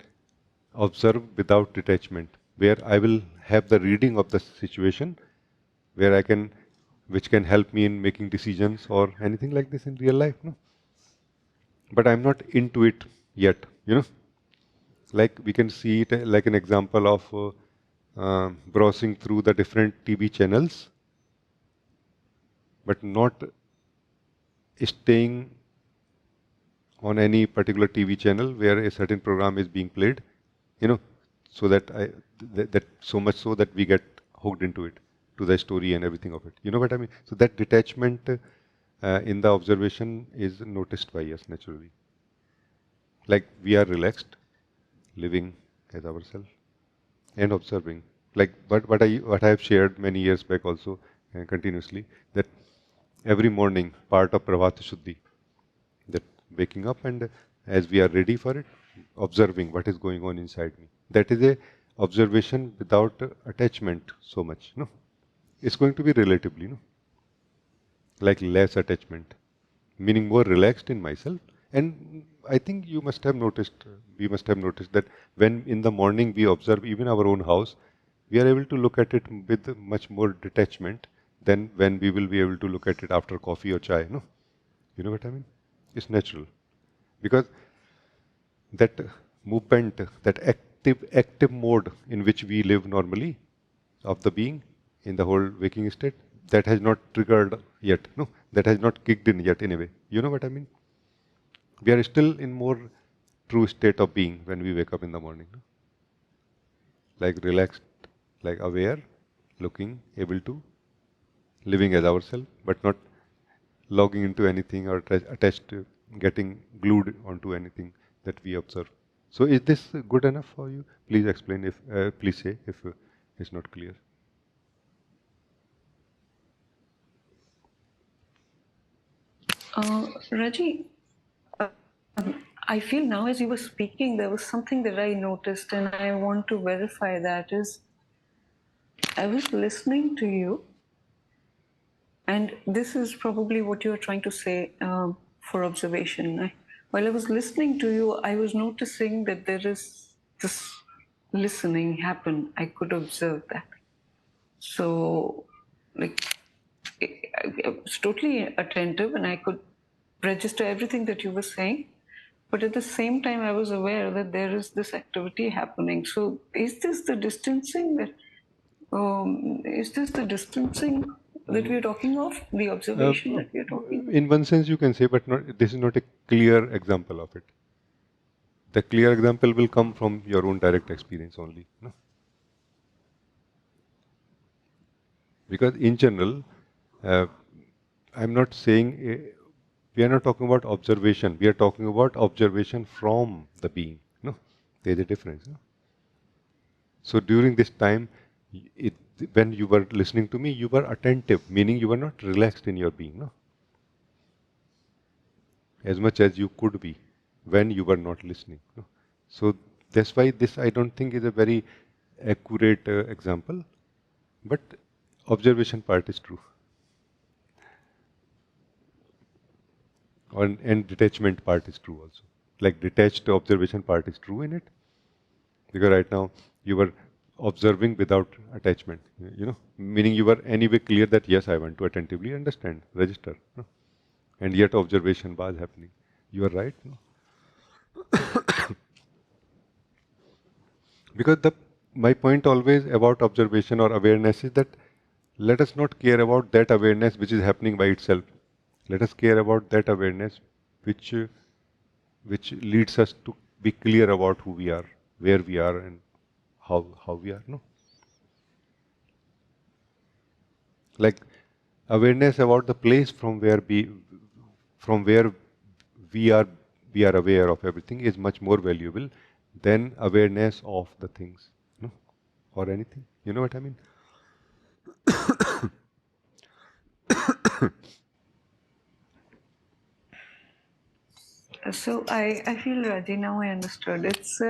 observe without detachment, where I will have the reading of the situation, where I can, which can help me in making decisions or anything like this in real life. No? But I'm not into it yet, you know. Like we can see it like an example of browsing through the different TV channels, but not staying on any particular TV channel where a certain program is being played, you know, so that that so much so that we get hooked into it, to the story and everything of it. You know what I mean? So that detachment in the observation is noticed by us naturally. Like we are relaxed, living as ourselves, and observing. Like what I have shared many years back also, continuously, that every morning part of Pravat Shuddhi, that waking up and as we are ready for it, observing what is going on inside me. That is a observation without attachment so much. No, it's going to be relatively, no, like less attachment, meaning more relaxed in myself. And I think you must have noticed, we must have noticed that when in the morning we observe even our own house, we are able to look at it with much more detachment than when we will be able to look at it after coffee or chai. No, you know what I mean? It's natural because that movement, that active mode in which we live normally of the being in the whole waking state, that has not triggered yet. No, that has not kicked in yet in a way. You know what I mean? We are still in more true state of being when we wake up in the morning. No? Like relaxed, like aware, looking, able to, living as ourselves, but not logging into anything or attached to, getting glued onto anything that we observe. So is this good enough for you? Please explain if, please say if it's not clear. Rajee, I feel now as you were speaking, there was something that I noticed, and I want to verify that is, I was listening to you, and this is probably what you were trying to say for observation. While I was listening to you, I was noticing that there is this listening happen. I could observe that. So, like, I was totally attentive, and I could register everything that you were saying. But at the same time, I was aware that there is this activity happening. So, is this the distancing that we are talking of? The observation that we are talking of? In one sense, you can say, but not, this is not a clear example of it. The clear example will come from your own direct experience only. No? Because in general, I'm not saying, we are not talking about observation. We are talking about observation from the being. No, there's a difference. No? So during this time, it, when you were listening to me, you were attentive, meaning you were not relaxed in your being. No, as much as you could be when you were not listening. No? So that's why this I don't think is a very accurate example, but observation part is true. And detachment part is true also. like detached observation part is true in it, because right now you were observing without attachment, meaning you were anyway clear that yes, I want to attentively understand, register, and yet observation was happening. You are right, because my point always about observation or awareness is that let us not care about that awareness which is happening by itself. Let us care about that awareness which which leads us to be clear about who we are, where we are, and how we are. No, like awareness about the place from where we are we are aware of everything is much more valuable than awareness of the things, no, or anything. You know what I mean? So I feel, Rajee, now I understood. It's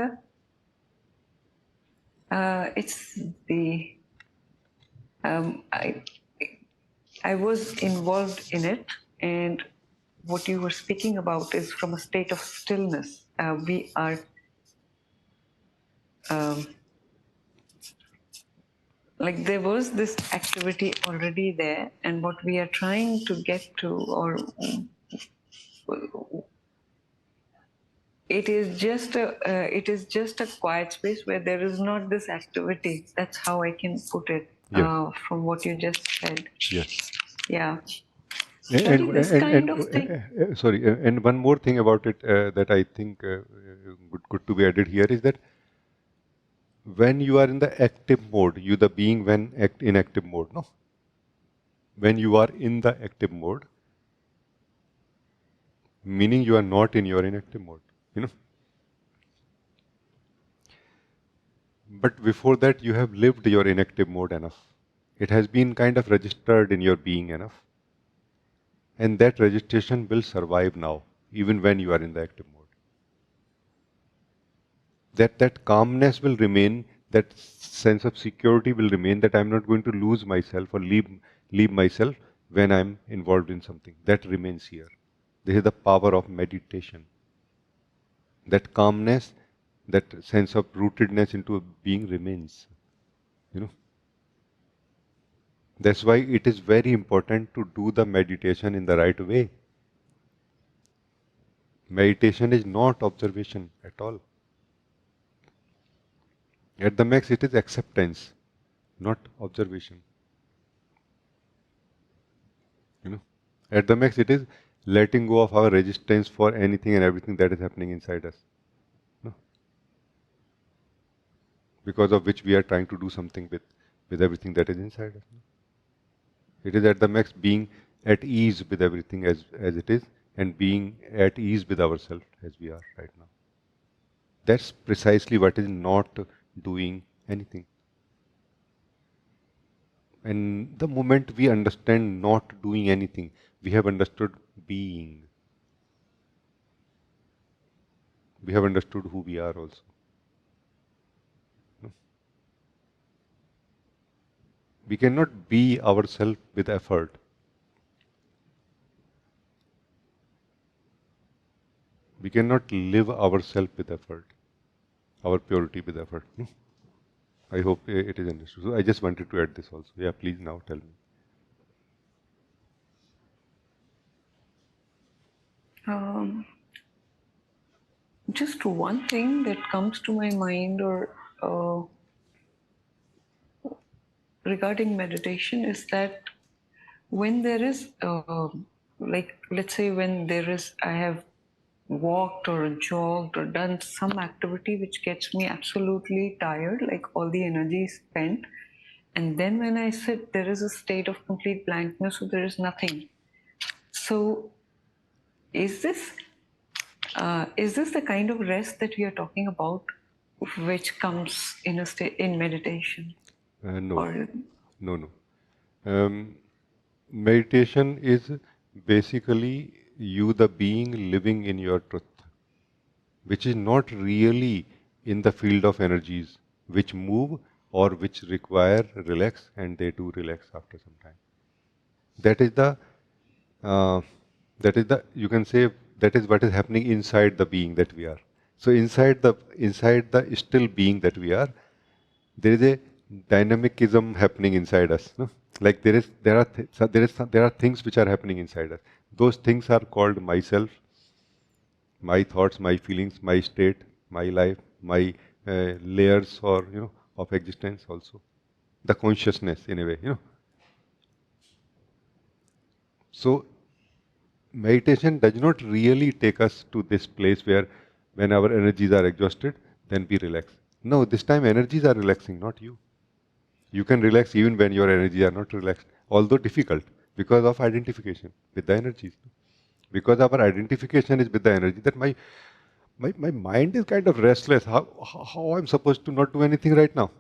the I was involved in it, and what you were speaking about is from a state of stillness. We are um, like there was this activity already there, and what we are trying to get to, or it is just a quiet space where there is not this activity. That's how I can put it Yes. from what you just said. Yes. Yeah. And Rajee, this kind of thing. sorry, and one more thing about it that I think good to be added here is that when you are in the active mode, you the being when in active mode, no? When you are in the active mode, meaning you are not in your inactive mode, you know. But before that, you have lived your inactive mode enough. It has been kind of registered in your being enough. And that registration will survive now, even when you are in the active mode. That calmness will remain, that sense of security will remain, that I'm not going to lose myself or leave myself when I'm involved in something. That remains here. This is the power of meditation. That calmness, that sense of rootedness into a being remains. You know. That's why it is very important to do the meditation in the right way. Meditation is not observation at all. At the max, it is acceptance, not observation. You know, at the max, it is letting go of our resistance for anything and everything that is happening inside us. No? Because of which we are trying to do something with everything that is inside us. It is at the max being at ease with everything as it is, and being at ease with ourselves as we are right now. That's precisely what is not doing anything. And the moment we understand not doing anything, we have understood being. We have understood who we are also. No? We cannot be ourselves with effort. We cannot live ourselves with effort, our purity with effort. No? I hope it is understood. So I just wanted to add this also. Yeah, please now tell me. Um, just one thing that comes to my mind, or uh, regarding meditation, is that when there is, like, let's say when there is, I have walked or jogged or done some activity which gets me absolutely tired, like all the energy is spent. And then when I sit, there is a state of complete blankness, so there is nothing. So, is this the kind of rest that we are talking about, which comes in a state in meditation? No, Or no. Meditation is basically you, the being, living in your truth, which is not really in the field of energies which move or which require relax, and they do relax after some time. That is the uh, you can say that is what is happening inside the being that we are. So inside the still being that we are, there is a dynamicism happening inside us. No? Like there are things which are happening inside us. Those things are called myself, my thoughts, my feelings, my state, my life, my layers or of existence also. The consciousness in a way. So meditation does not really take us to this place where when our energies are exhausted, then we relax. No, this time energies are relaxing, not you. You can relax even when your energies are not relaxed, although difficult because of identification with the energies. Because our identification is with the energy that my mind is kind of restless. How I'm supposed to not do anything right now?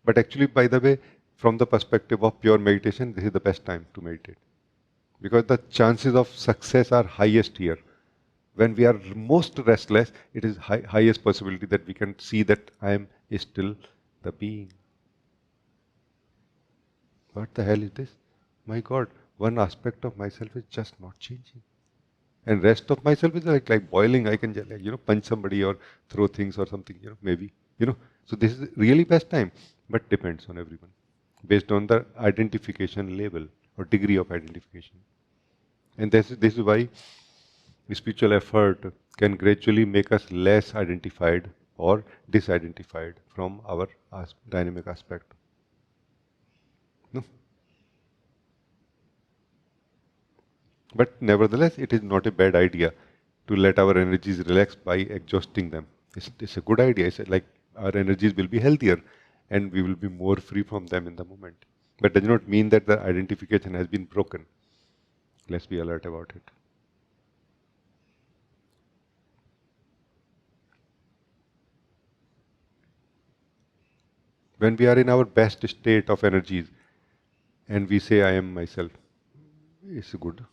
But actually, by the way, from the perspective of pure meditation, this is the best time to meditate. Because the chances of success are highest here. When we are most restless, it is highest possibility that we can see that I am still the being. What the hell is this? My God, one aspect of myself is just not changing. And rest of myself is like boiling. I can just punch somebody or throw things or something, maybe. So this is really best time, but depends on everyone. Based on the identification level or degree of identification. And this is why spiritual effort can gradually make us less identified or disidentified from our dynamic aspect. No? But nevertheless, it is not a bad idea to let our energies relax by exhausting them. It's a good idea. It's like our energies will be healthier and we will be more free from them in the moment. But does not mean that the identification has been broken. Let's be alert about it. When we are in our best state of energies and we say, I am myself, it's a good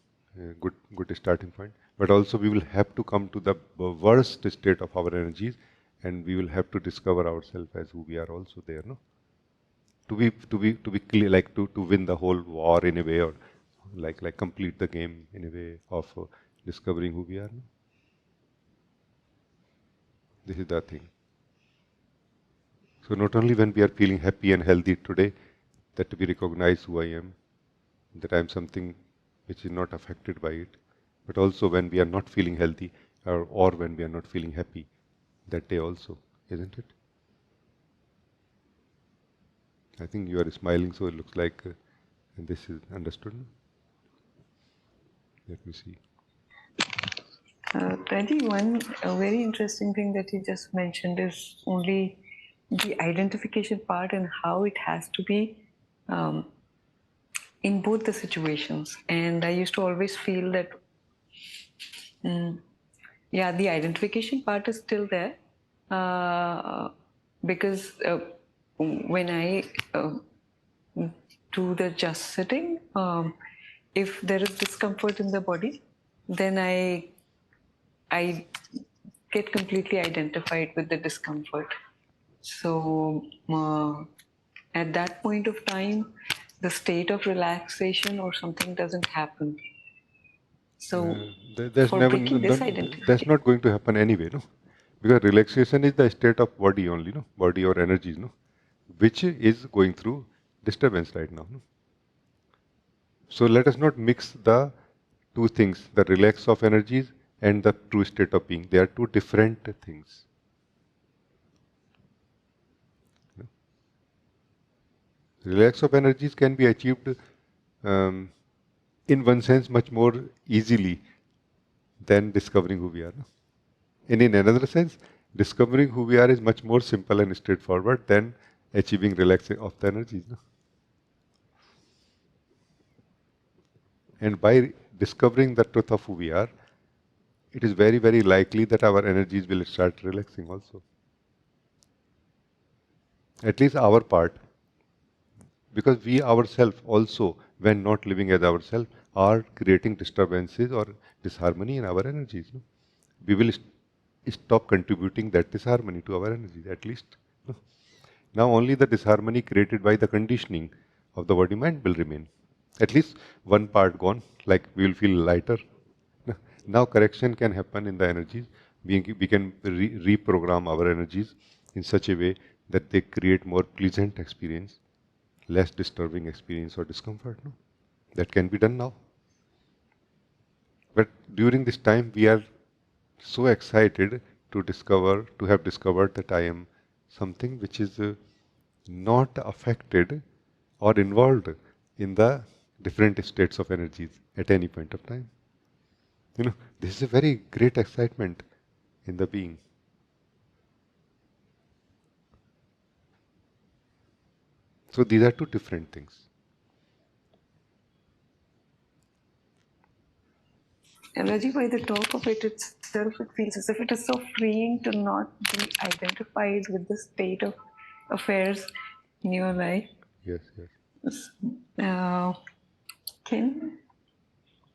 starting point. But also we will have to come to the worst state of our energies and we will have to discover ourselves as who we are also there, no? To be clear, like to win the whole war in a way, or like complete the game in a way of discovering who we are. No? This is the thing. So not only when we are feeling happy and healthy today, that we recognize who I am, that I am something which is not affected by it, but also when we are not feeling healthy or when we are not feeling happy, that day also, isn't it? I think you are smiling, so it looks like this is understood. Let me see. Rajee, one very interesting thing that you just mentioned is only the identification part and how it has to be in both the situations. And I used to always feel that, yeah, the identification part is still there because when I do the just sitting, if there is discomfort in the body, then I get completely identified with the discomfort. So at that point of time, the state of relaxation or something doesn't happen. So There's for never, breaking this that's identification, not going to happen anyway, no? Because relaxation is the state of body only, no? Body or energies, no? Which is going through disturbance right now, no? So let us not mix the two things, the relax of energies and the true state of being. They are two different things. Relax of energies can be achieved um, in one sense much more easily than discovering who we are. No? And in another sense, discovering who we are is much more simple and straightforward than achieving relaxing of the energies. No? And by discovering the truth of who we are, it is very, very likely that our energies will start relaxing also. At least our part. Because we ourselves also, when not living as ourselves, are creating disturbances or disharmony in our energies. No? We will stop contributing that disharmony to our energies, at least. No? Now only the disharmony created by the conditioning of the body mind will remain. At least one part gone, like we will feel lighter. No? Now correction can happen in the energies. We can reprogram our energies in such a way that they create more pleasant experience, less disturbing experience or discomfort. No? That can be done now. But during this time, we are so excited to have discovered that I am something which is not affected or involved in the different states of energies at any point of time. This is a very great excitement in the being. So these are two different things. And Rajee, by the talk of it itself, it feels as if it is so freeing to not be identified with the state of affairs in your life. Yes, yes. Can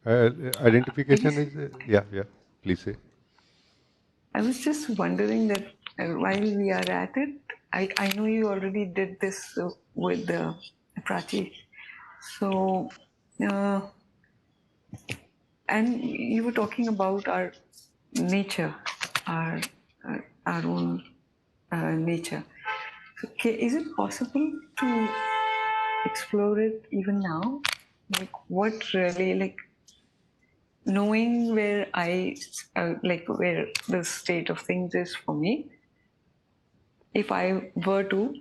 Identification is, yeah, please say. I was just wondering that while we are at it, I know you already did this with Prachi. So, and you were talking about our nature, our, our own nature. So, is it possible to explore it even now? Like, what really, like, knowing where like, where the state of things is for me, if I were to,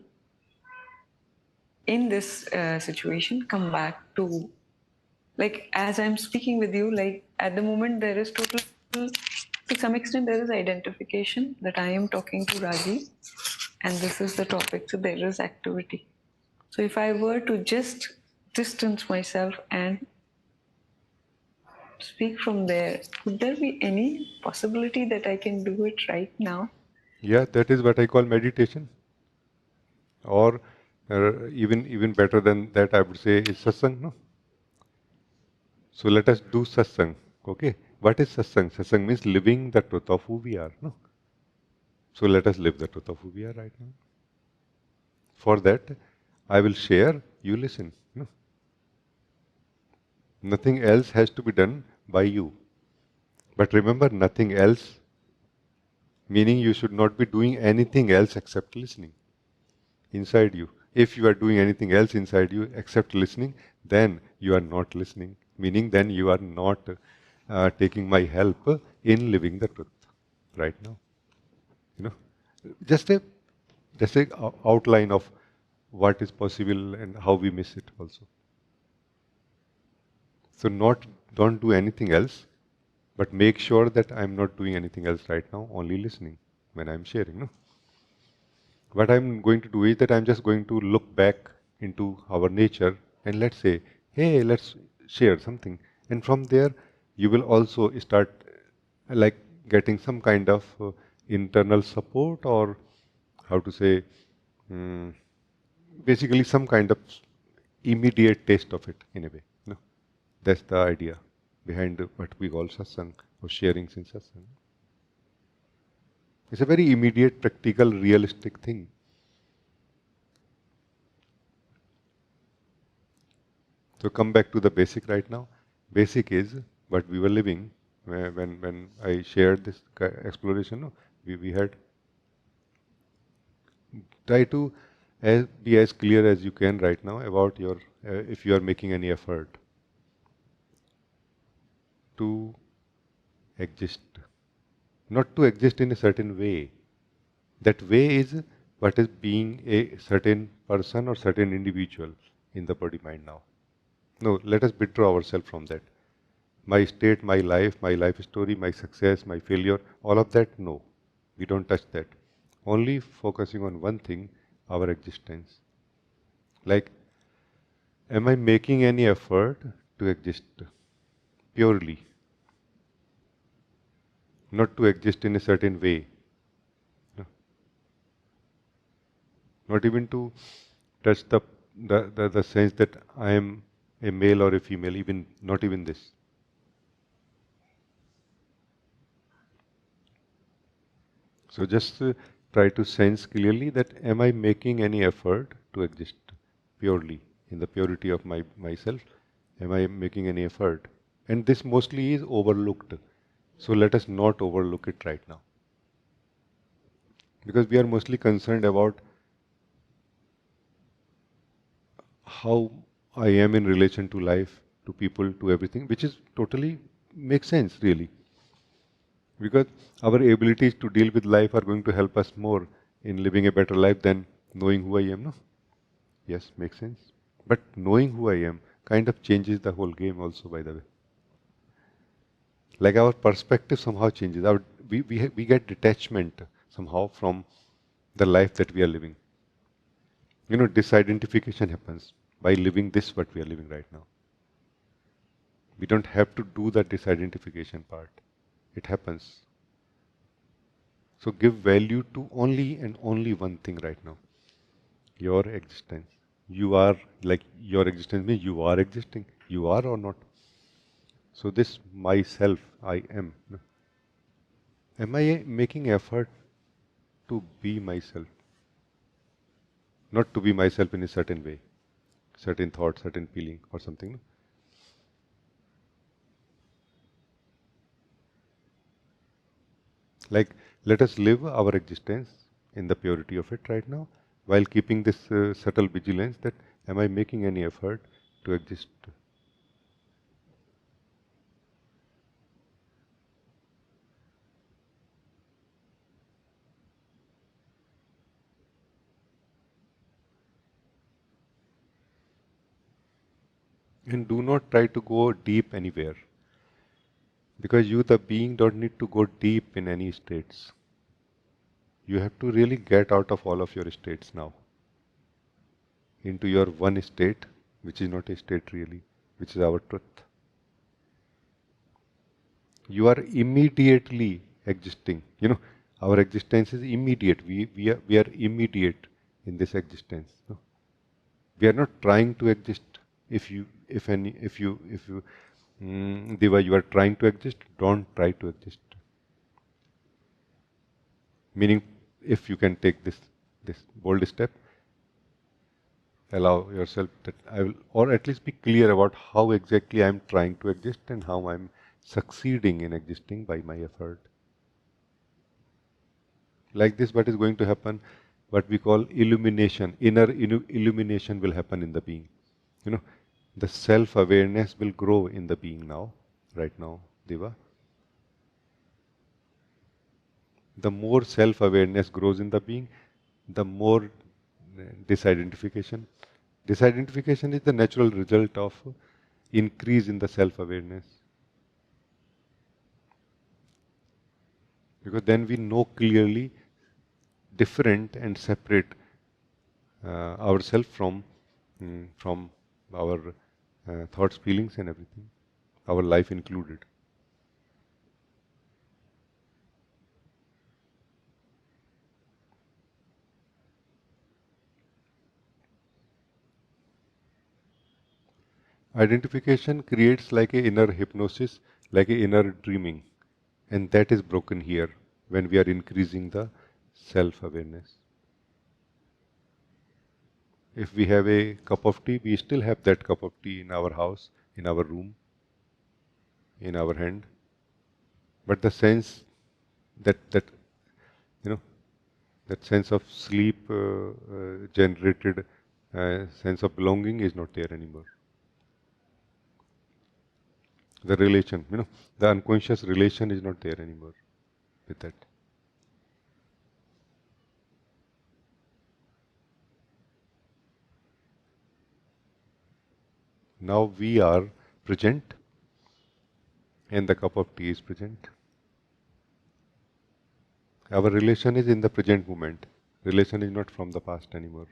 in this situation, come back to, like, as I'm speaking with you, like, at the moment, there is total, to some extent, there is identification that I am talking to Rajee, and this is the topic, so there is activity. So if I were to just distance myself and speak from there, would there be any possibility that I can do it right now? Yeah, that is what I call meditation. Or even better than that, I would say is satsang. No? So let us do satsang. Okay, what is satsang? Satsang means living the truth of who we are. No? So let us live the truth of who we are right now. For that, I will share, you listen. No? Nothing else has to be done by you. But remember, nothing else, meaning you should not be doing anything else except listening inside you. If you are doing anything else inside you except listening, then you are not listening, meaning then you are not taking my help in living the truth right now. You know, just a outline of what is possible and how we miss it also. So don't do anything else, but make sure that I'm not doing anything else right now, only listening when I'm sharing. No? What I'm going to do is that I'm just going to look back into our nature and let's say, hey, let's share something. And from there, you will also start like getting some kind of internal support, or how to say, mm, basically some kind of immediate taste of it in a way. No? That's the idea behind what we call satsang or sharings in satsang. It's a very immediate, practical, realistic thing. So come back to the basic right now. Basic is what we were living when I shared this exploration. No? We had try to be as clear as you can right now about your if you are making any effort to exist, not to exist in a certain way. That way is what is being a certain person or certain individual in the body mind now. No, let us withdraw ourselves from that. My state, my life story, my success, my failure, all of that, no. We don't touch that. Only focusing on one thing, our existence. Like, am I making any effort to exist purely? Not to exist in a certain way. No. Not even to touch the sense that I am a male or a female, even not even this. So just try to sense clearly that am I making any effort to exist purely in the purity of myself? Am I making any effort? And this mostly is overlooked So let us not overlook it right now. Because we are mostly concerned about how I am in relation to life, to people, to everything, which is totally makes sense really. Because our abilities to deal with life are going to help us more in living a better life than knowing who I am. No? Yes, makes sense. But knowing who I am kind of changes the whole game also, by the way. Like our perspective somehow changes. We get detachment somehow from the life that we are living. Disidentification happens by living this what we are living right now. We don't have to do the disidentification part. It happens. So give value to only and only one thing right now. Your existence. You are, like, your existence means you are existing. You are or not. So this myself, I am. Am I making effort to be myself? Not to be myself in a certain way, certain thought, certain feeling or something. Like, let us live our existence in the purity of it right now, while keeping this subtle vigilance that am I making any effort to exist? And do not try to go deep anywhere, because you, the being, don't need to go deep in any states. You have to really get out of all of your states now into your one state, which is not a state really, which is our truth. You are immediately existing. Our existence is immediate. We are immediate in this existence. No? We are not trying to exist. If you, Deva, you are trying to exist, don't try to exist. Meaning, if you can take this bold step, allow yourself that I will, or at least be clear about how exactly I am trying to exist and how I am succeeding in existing by my effort. Like this, what is going to happen? What we call illumination, inner illumination will happen in the being. You know, the self-awareness will grow in the being now, right now, Deva. The more self-awareness grows in the being, the more disidentification. Disidentification is the natural result of increase in the self-awareness. Because then we know clearly different and separate ourselves from our thoughts, feelings, and everything, our life included. Identification creates like a inner hypnosis, like a inner dreaming, and that is broken here when we are increasing the self-awareness. If we have a cup of tea, we still have that cup of tea in our house, in our room, in our hand. But the sense that you know that sense of sleep generated sense of belonging is not there anymore. The relation, the unconscious relation is not there anymore with that. Now we are present and the cup of tea is present. Our relation is in the present moment. Relation is not from the past anymore.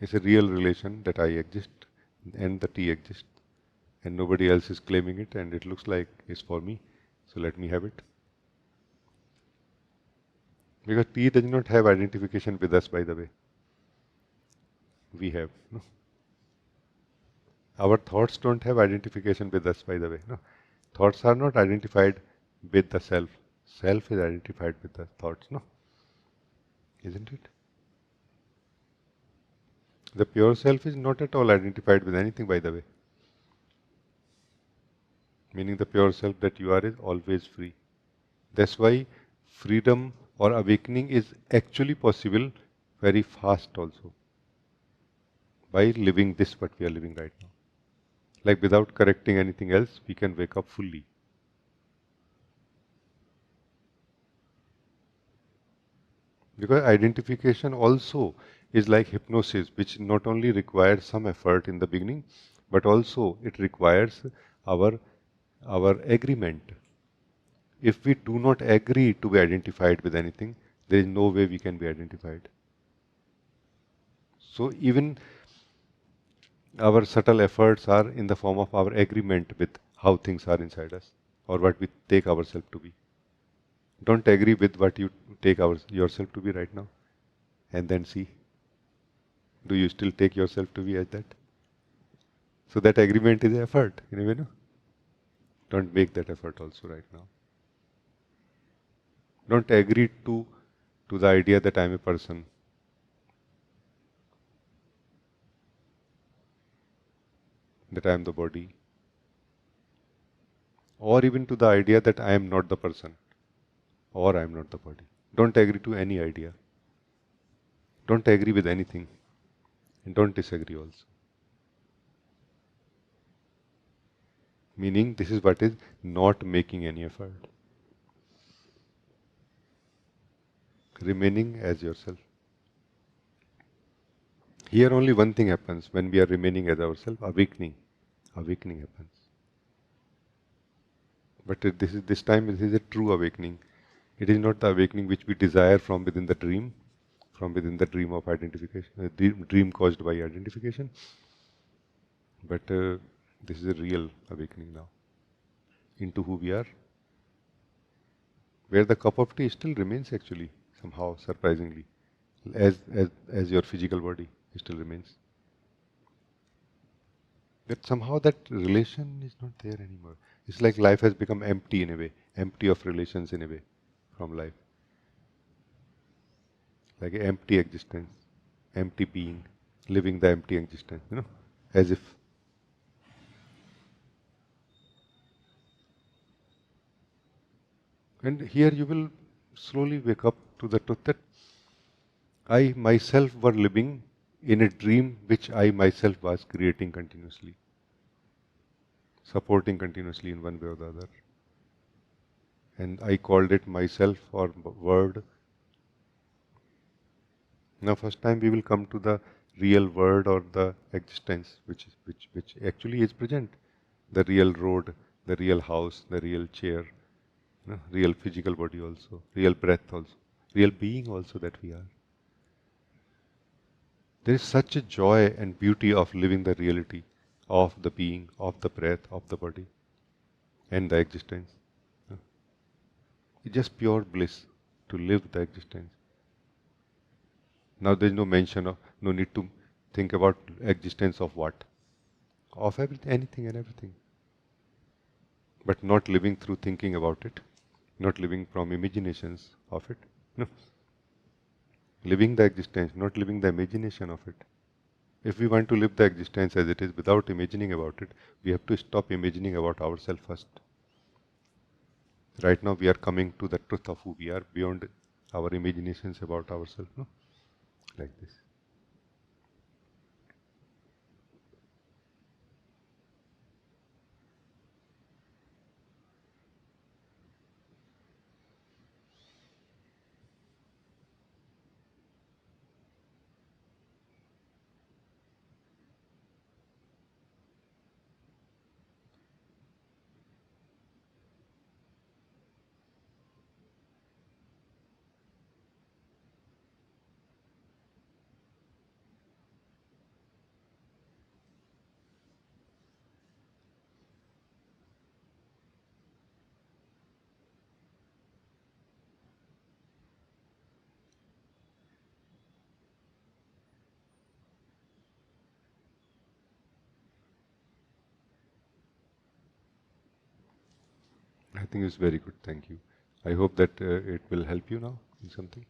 It's a real relation that I exist and the tea exists. And nobody else is claiming it, and it looks like it's for me, so let me have it. Because tea does not have identification with us, by the way. We have. No? Our thoughts don't have identification with us, by the way. No? Thoughts are not identified with the self. Self is identified with the thoughts, no? Isn't it? The pure self is not at all identified with anything, by the way. Meaning the pure self that you are is always free. That's why freedom or awakening is actually possible very fast also, by living this what we are living right now. Like without correcting anything else, we can wake up fully. Because identification also is like hypnosis, which not only requires some effort in the beginning, but also it requires our our agreement. If we do not agree to be identified with anything, there is no way we can be identified. So even our subtle efforts are in the form of our agreement with how things are inside us or what we take ourselves to be. Don't agree with what you take yourself to be right now, and then see, do you still take yourself to be as that? So that agreement is effort in a way, no? Don't make that effort also right now. Don't agree to the idea that I am a person, that I am the body, or even to the idea that I am not the person or I am not the body. Don't agree to any idea. Don't agree with anything, and don't disagree also. Meaning, this is what is not making any effort. Remaining as yourself. Here only one thing happens when we are remaining as ourselves, awakening. Awakening happens. But this time it is a true awakening. It is not the awakening which we desire from within the dream, of identification, dream caused by identification. But this is a real awakening now into who we are, where the cup of tea still remains actually, somehow, surprisingly, as your physical body still remains. That somehow that relation is not there anymore. It's like life has become empty in a way, empty of relations in a way from life. Like an empty existence, empty being, living the empty existence, as if. And here you will slowly wake up to the truth that I myself were living in a dream which I myself was creating continuously, supporting continuously in one way or the other. And I called it myself or word. Now first time we will come to the real word or the existence which actually is present. The real road, the real house, the real chair, real physical body also, real breath also, real being also that we are. There is such a joy and beauty of living the reality of the being, of the breath, of the body, and the existence. It's just pure bliss to live the existence. Now there is no mention of, no need to think about existence of what? Of everything, anything and everything. But not living through thinking about it, not living from imaginations of it. No. Living the existence, not living the imagination of it. If we want to live the existence as it is without imagining about it, we have to stop imagining about ourselves first. Right now we are coming to the truth of who we are beyond our imaginations about ourselves, no? Like this. I think it's very good, thank you. I hope that it will help you now in something.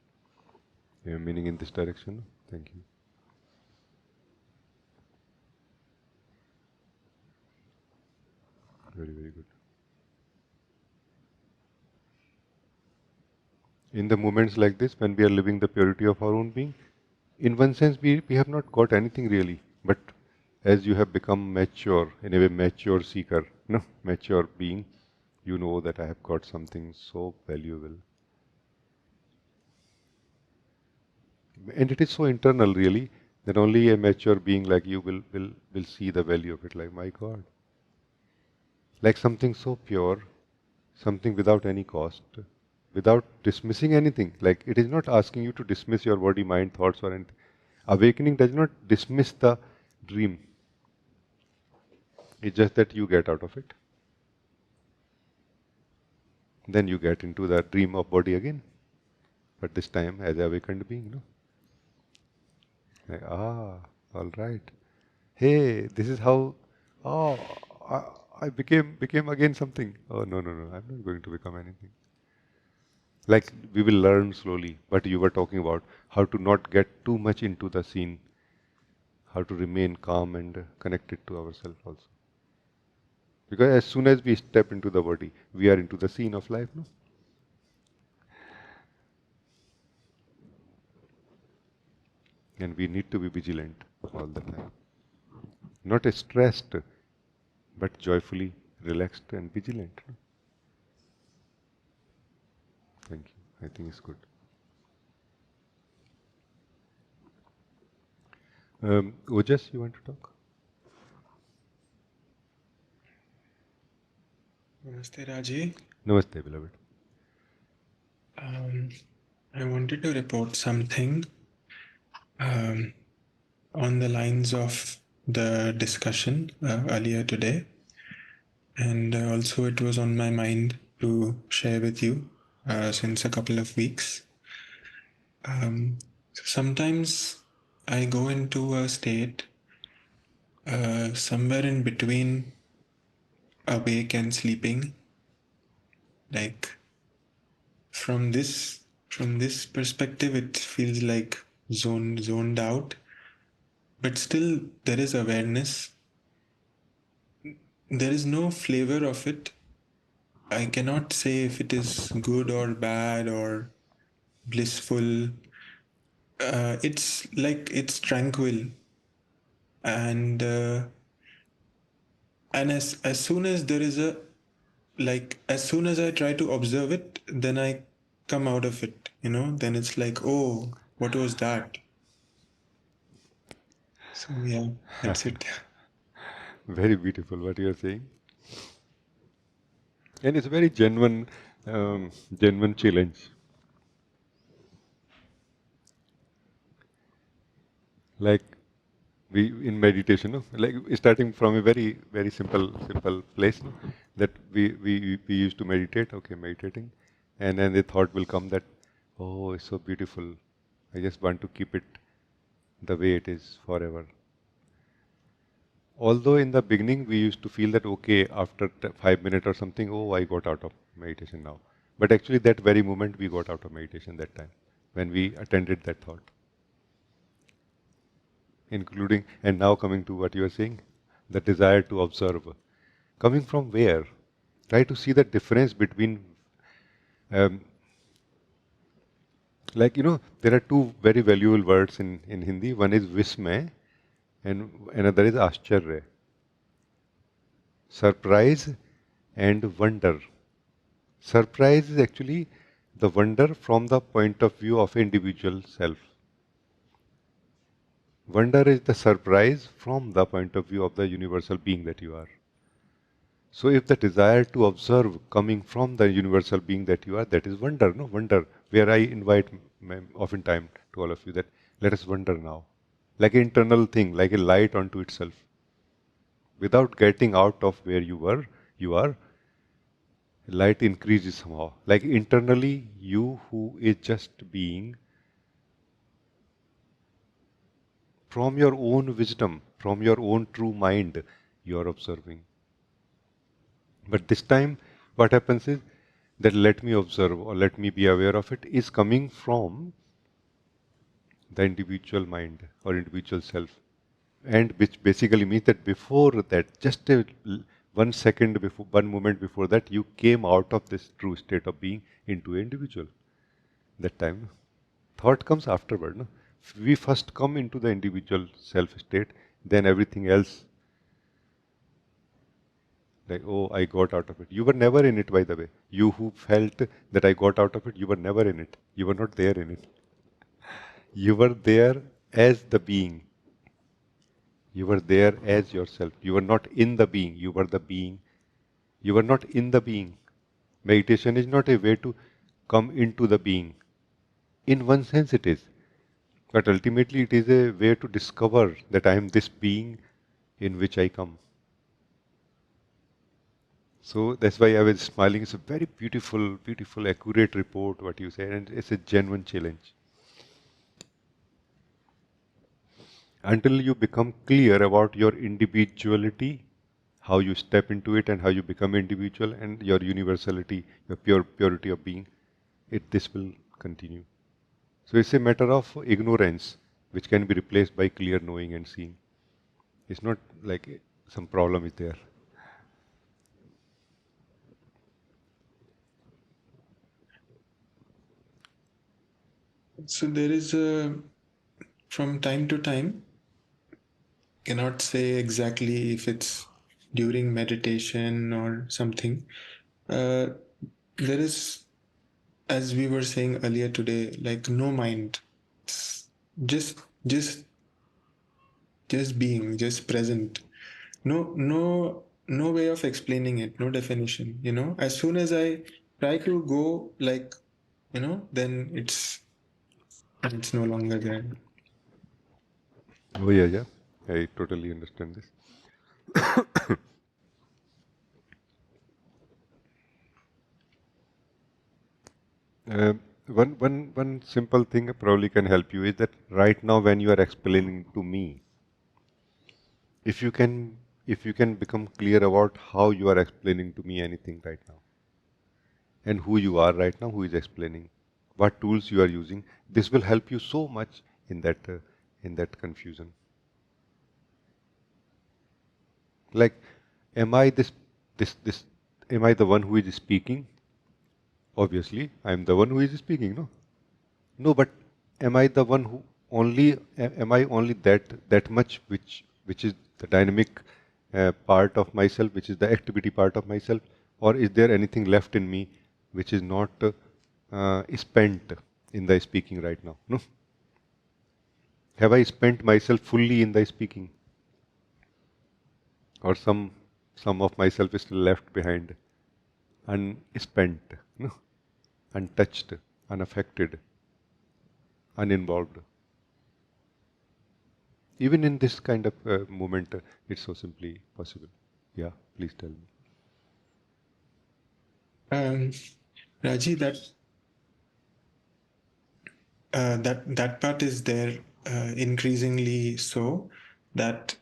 Meaning in this direction. Thank you. Very, very good. In the moments like this, when we are living the purity of our own being, in one sense, we have not got anything really. But as you have become mature, in a way, mature seeker, no, mature being, you know that I have got something so valuable. And it is so internal, really, that only a mature being like you will see the value of it. Like, my God. Like something so pure, something without any cost, without dismissing anything. Like, it is not asking you to dismiss your body, mind, thoughts, or anything. Awakening does not dismiss the dream. It's just that you get out of it. Then you get into the dream of body again. But this time as a awakened being, no? Like, all right. Hey, this is how, oh, I became again something. Oh, no, no, no, I'm not going to become anything. Like, we will learn slowly. But you were talking about how to not get too much into the scene, how to remain calm and connected to ourselves also. Because as soon as we step into the body, we are into the scene of life, no? And we need to be vigilant all the time. Not stressed, but joyfully relaxed and vigilant. No? Thank you. I think it's good. Ojas, you want to talk? Namaste, Rajee. Namaste, beloved. I wanted to report something on the lines of the discussion earlier today. And also it was on my mind to share with you since a couple of weeks. Sometimes I go into a state somewhere in between awake and sleeping. Like from this perspective, it feels like zoned out, but still there is awareness. There is no flavor of it. I cannot say if it is good or bad or blissful. It's like it's tranquil, and as soon as there is a like as soon as I try to observe it, then I come out of it. Then it's like, oh, what was that? So yeah, that's it. Very beautiful what you are saying. And it's a very genuine challenge. Like we in meditation, no? Like starting from a very simple place, no? That we used to meditate, okay, meditating, and then the thought will come that, oh, it's so beautiful. I just want to keep it the way it is forever. Although in the beginning we used to feel that, okay, after 5 minutes or something, oh, I got out of meditation now. But actually, that very moment we got out of meditation that time when we attended that thought. Including, and now coming to what you are saying, the desire to observe. Coming from where? Try to see the difference between, um, there are two very valuable words in Hindi. One is vismay and another is ascharya. Surprise and wonder. Surprise is actually the wonder from the point of view of individual self. Wonder is the surprise from the point of view of the universal being that you are. So if the desire to observe coming from the universal being that you are, that is wonder, no? Wonder, where I invite oftentimes to all of you that let us wonder now. Like an internal thing, like a light onto itself. Without getting out of where you are, light increases somehow. Like internally, you who is just being, from your own wisdom, from your own true mind, you are observing. But this time, what happens is that let me observe or let me be aware of it is coming from the individual mind or individual self. And which basically means that before that, just 1 second before, 1 moment before that, you came out of this true state of being into an individual. that time. Thought comes afterward. No? We first come into the individual self state, then everything else, like, oh, I got out of it. You were never in it, by the way. You who felt that I got out of it, you were never in it. You were not there in it. You were there as the being. You were there as yourself. You were not in the being. You were the being. You were not in the being. Meditation is not a way to come into the being. In one sense, it is. But ultimately, it is a way to discover that I am this being in which I come. So that's why I was smiling. It's a very beautiful, beautiful, accurate report, what you said, and it's a genuine challenge. Until you become clear about your individuality, how you step into it and how you become individual, and your universality, your purity of being, this will continue. So it's a matter of ignorance, which can be replaced by clear knowing and seeing. It's not like some problem is there. So there is from time to time, cannot say exactly if it's during meditation or something. There is, as we were saying earlier today, like no mind. It's just being, just present. No way of explaining it, no definition, As soon as I try to go like, then it's no longer there. Oh yeah, I totally understand this. One simple thing probably can help you is that right now when you are explaining to me, if you can become clear about how you are explaining to me anything right now, and who you are right now, who is explaining, what tools you are using, this will help you so much in that confusion. Like, am I this? Am I the one who is speaking? Obviously, I am the one who is speaking. No, but am I the one who am I only that much which is the dynamic part of myself, which is the activity part of myself, or is there anything left in me which is not spent in the speaking right now? No. Have I spent myself fully in the speaking, or some of myself is still left behind, unspent, no, untouched, unaffected, uninvolved? Even in this kind of moment, it's so simply possible. Yeah, please tell me. Raji, that part is there increasingly, so that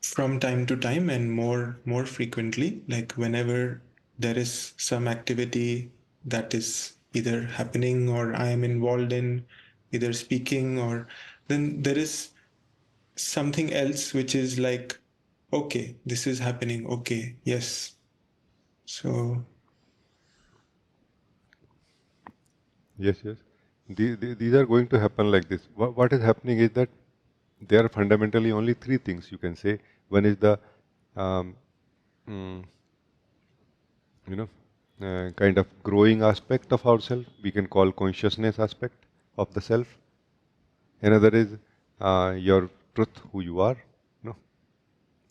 from time to time and more frequently, like whenever there is some activity that is either happening or I am involved in, either speaking, or then there is something else which is like, okay, this is happening, okay, yes. So Yes. These are going to happen like this. What is happening is that there are fundamentally only three things you can say. One is the um, mm, kind of growing aspect of ourself. We can call consciousness aspect of the self. Another is your truth, who you are, no,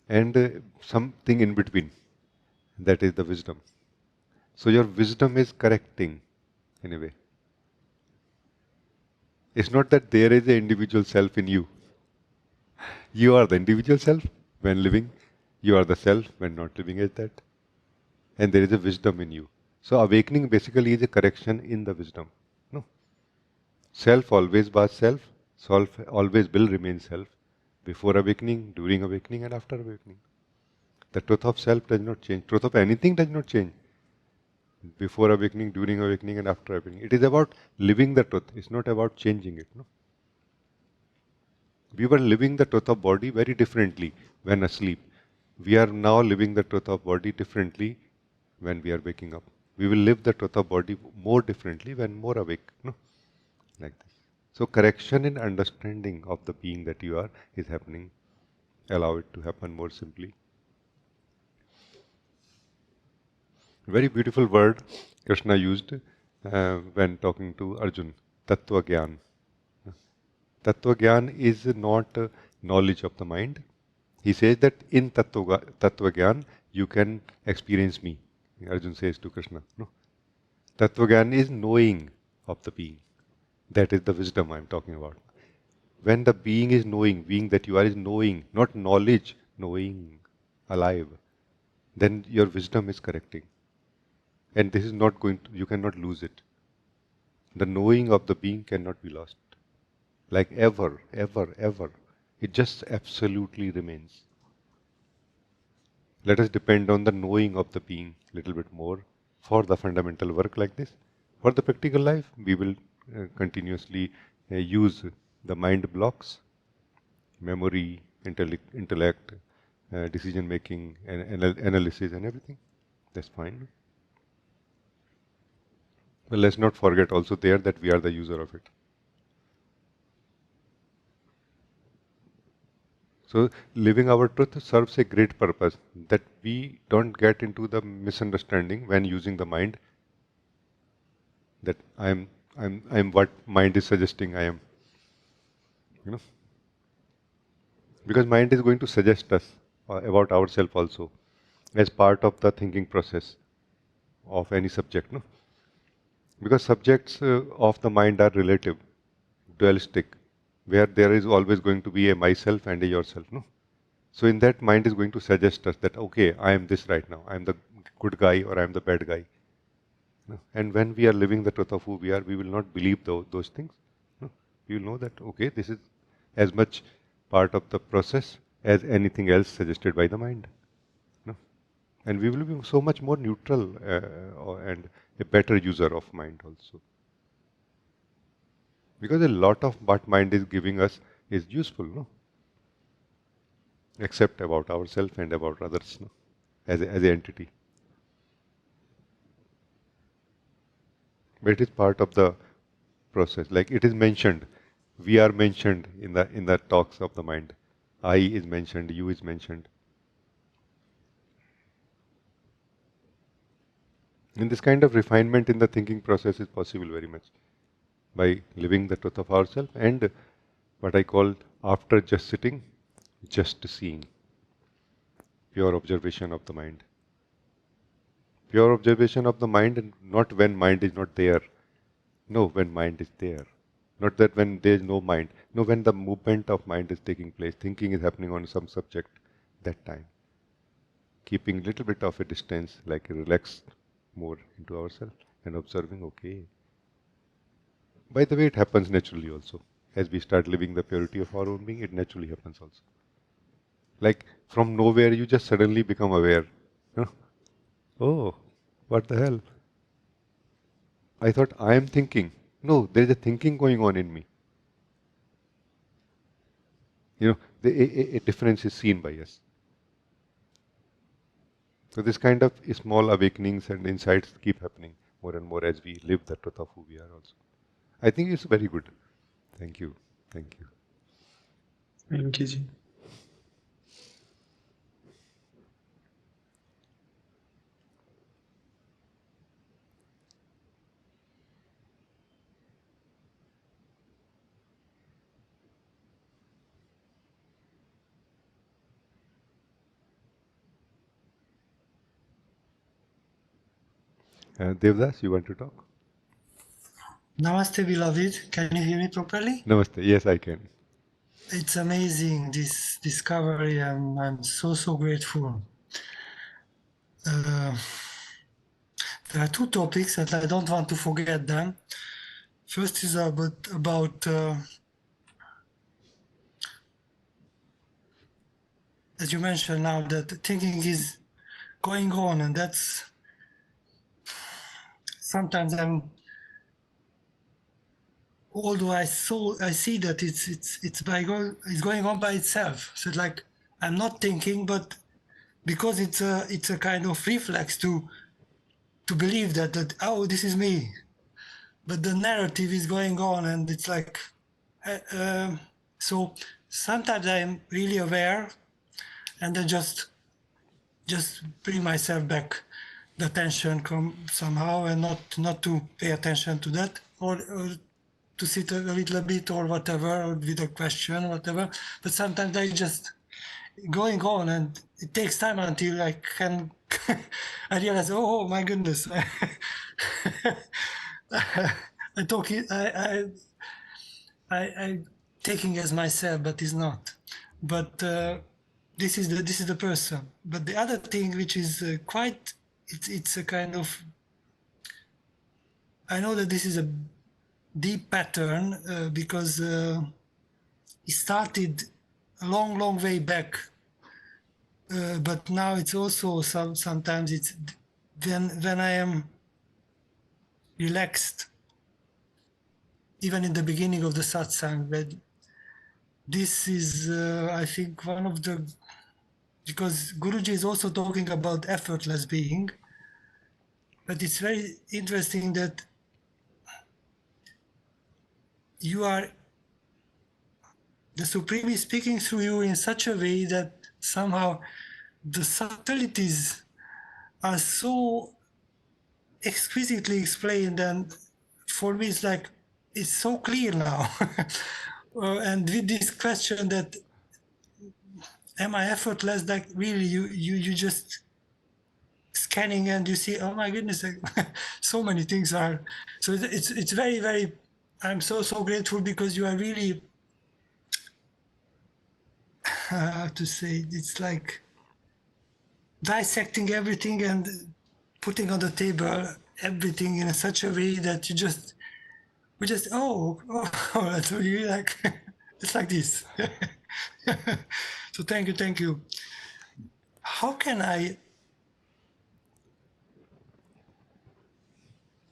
and something in between. That is the wisdom. So your wisdom is correcting in a way. It's not that there is an individual self in you. You are the individual self when living. You are the self when not living as that. And there is a wisdom in you. So awakening basically is a correction in the wisdom. No. Self always was self. Self always will remain self. Before awakening, during awakening, and after awakening. The truth of self does not change. Truth of anything does not change. Before awakening, during awakening, and after awakening. It is about living the truth. It's not about changing it. No. We were living the truth of body very differently when asleep. We are now living the truth of body differently when we are waking up. We will live the truth of body more differently when more awake, no? Like this. So correction in understanding of the being that you are is happening. Allow it to happen more simply. Very beautiful word Krishna used when talking to Arjun, Tattva Gyan. Tattva Gyan is not knowledge of the mind. He says that in Tattva Gyan you can experience me. Arjun says to Krishna. No? Tattva Gyan is knowing of the being. That is the wisdom I am talking about. When the being is knowing, being that you are is knowing, not knowledge, knowing, alive, then your wisdom is correcting. And this is not going to, you cannot lose it. The knowing of the being cannot be lost. Like ever, ever, ever. It just absolutely remains. Let us depend on the knowing of the being a little bit more for the fundamental work like this. For the practical life, we will continuously use the mind blocks, memory, intellect, decision making, and analysis and everything. That's fine. But let's not forget also there that we are the user of it. So living our truth serves a great purpose, that we don't get into the misunderstanding when using the mind that I'm what mind is suggesting I am. You know, because mind is going to suggest us about ourselves also as part of the thinking process of any subject. No, because subjects of the mind are relative, dualistic, where there is always going to be a myself and a yourself. No, so in that mind is going to suggest us that okay, I am this right now. I am the good guy or I am the bad guy. No? And when we are living the truth of who we are, we will not believe those things. No? We will know that, okay, this is as much part of the process as anything else suggested by the mind. No? And we will be so much more neutral and a better user of mind also. Because a lot of what mind is giving us is useful, no? Except about ourselves and about others, no? As an entity. But it is part of the process. Like it is mentioned, we are mentioned in the talks of the mind. I is mentioned, you is mentioned. And this kind of refinement in the thinking process is possible very much by living the truth of ourselves and what I call after just sitting, just seeing. Pure observation of the mind. Pure observation of the mind, and not when mind is not there. No, when mind is there. Not that when there is no mind. No, when the movement of mind is taking place, thinking is happening on some subject, that time. Keeping little bit of a distance, like a relaxed more into ourselves and observing, okay. By the way, it happens naturally also. As we start living the purity of our own being, it naturally happens also. Like from nowhere, you just suddenly become aware. You know? Oh, what the hell? I thought I am thinking. No, there is a thinking going on in me. You know, a difference is seen by us. So this kind of small awakenings and insights keep happening more and more as we live the truth of who we are also. I think it's very good. Thank you. Thank you. Thank you, Ji. Devdas, you want to talk? Namaste, beloved. Can you hear me properly? Namaste. Yes, I can. It's amazing, this discovery. I'm so grateful. There are two topics and I don't want to forget them. First is about as you mentioned now, that thinking is going on, and that's sometimes although I see that it's going on by itself. So it's like I'm not thinking, but because it's a kind of reflex to to believe that oh, this is me. But the narrative is going on, and it's like, so sometimes I'm really aware, and then just bring myself back, the attention come somehow, and not to pay attention to that, or to sit a little bit or whatever, or with a question, whatever. But sometimes I just going on, and it takes time until I can I realize, oh my goodness, I talk it, I taking as myself, but it's not. But this is the person. But the other thing, which is quite, it's a kind of, I know that this is a deep pattern because it started a long way back. But now it's also sometimes it's when I am relaxed, even in the beginning of the satsang, that this is I think one of the, because Guruji is also talking about effortless being, but it's very interesting that you are, the Supreme is speaking through you in such a way that somehow the subtleties are so exquisitely explained, and for me it's like, it's so clear now. And with this question that, am I effortless, like really you just scanning and you see, oh my goodness, like, so many things are, so it's very, I'm so grateful, because you are really, how to say, it's like dissecting everything and putting on the table everything in such a way that we just that's really like it's like this. So thank you. How can I,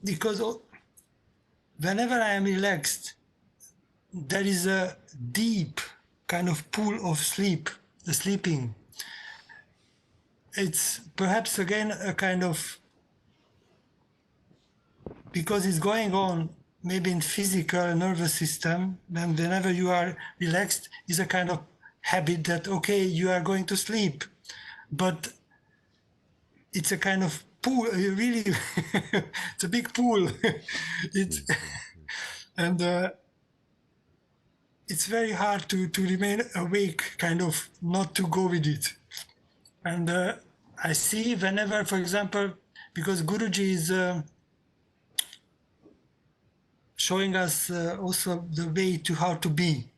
because whenever I am relaxed, there is a deep kind of pool of sleep, the sleeping. It's perhaps again a kind of, because it's going on maybe in physical nervous system, then whenever you are relaxed is a kind of habit that, okay, you are going to sleep. But it's a kind of pool, really, it's a big pool. It's, and it's very hard to remain awake, kind of not to go with it. And I see whenever, for example, because Guruji is showing us also the way to how to be,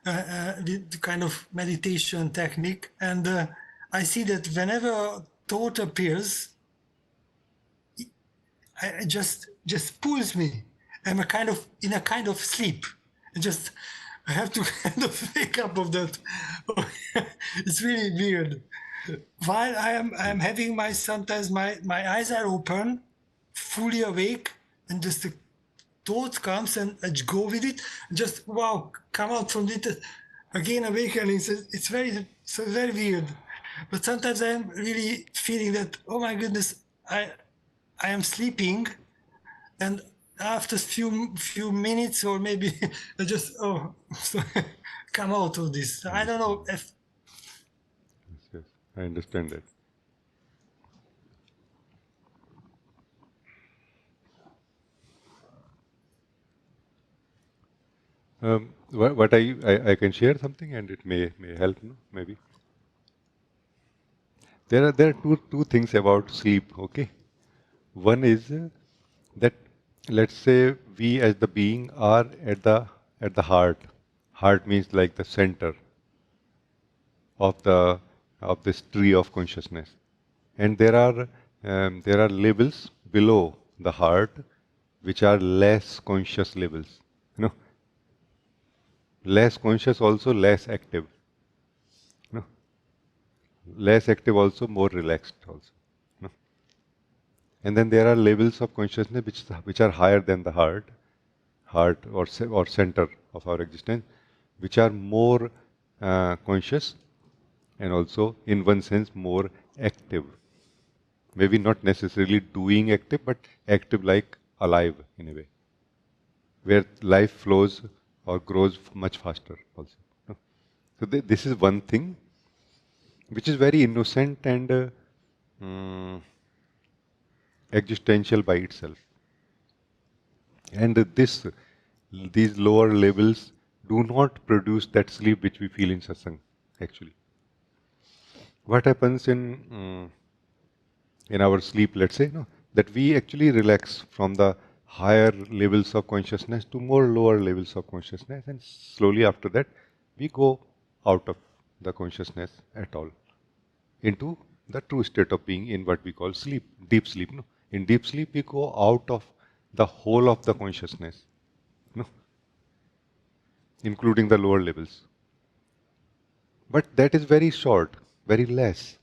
the kind of meditation technique. And I see that whenever a thought appears, it just pulls me. I'm in a kind of sleep. I have to kind of wake up of that. It's really weird. While I am having sometimes my eyes are open, fully awake, and just the thought comes and I go with it, and just wow, come out from it again, awakening. It's very weird. But sometimes I'm really feeling that, oh my goodness, I am sleeping, and after few minutes or maybe I just come out of this. I don't know if. Yes, I understand that. What I can share something, and it may help, no? Maybe there are two things about sleep. Okay, one is that, let's say we as the being are at the heart. Heart means like the center of this tree of consciousness, and there are levels below the heart which are less conscious levels. You know, less conscious, also less active. You know, less active, also more relaxed, also. You know. And then there are levels of consciousness which are higher than the heart or center of our existence, which are more conscious and also, in one sense, more active. Maybe not necessarily doing active, but active like alive in a way, where life flows or grows much faster also. No? So this is one thing which is very innocent and mm, existential by itself. And these lower levels do not produce that sleep which we feel in satsang, actually. What happens in our sleep, let's say, no, that we actually relax from the higher levels of consciousness to more lower levels of consciousness, and slowly after that we go out of the consciousness at all into the true state of being in what we call sleep, deep sleep. No? In deep sleep we go out of the whole of the consciousness, no? Including the lower levels. But that is very short, very less.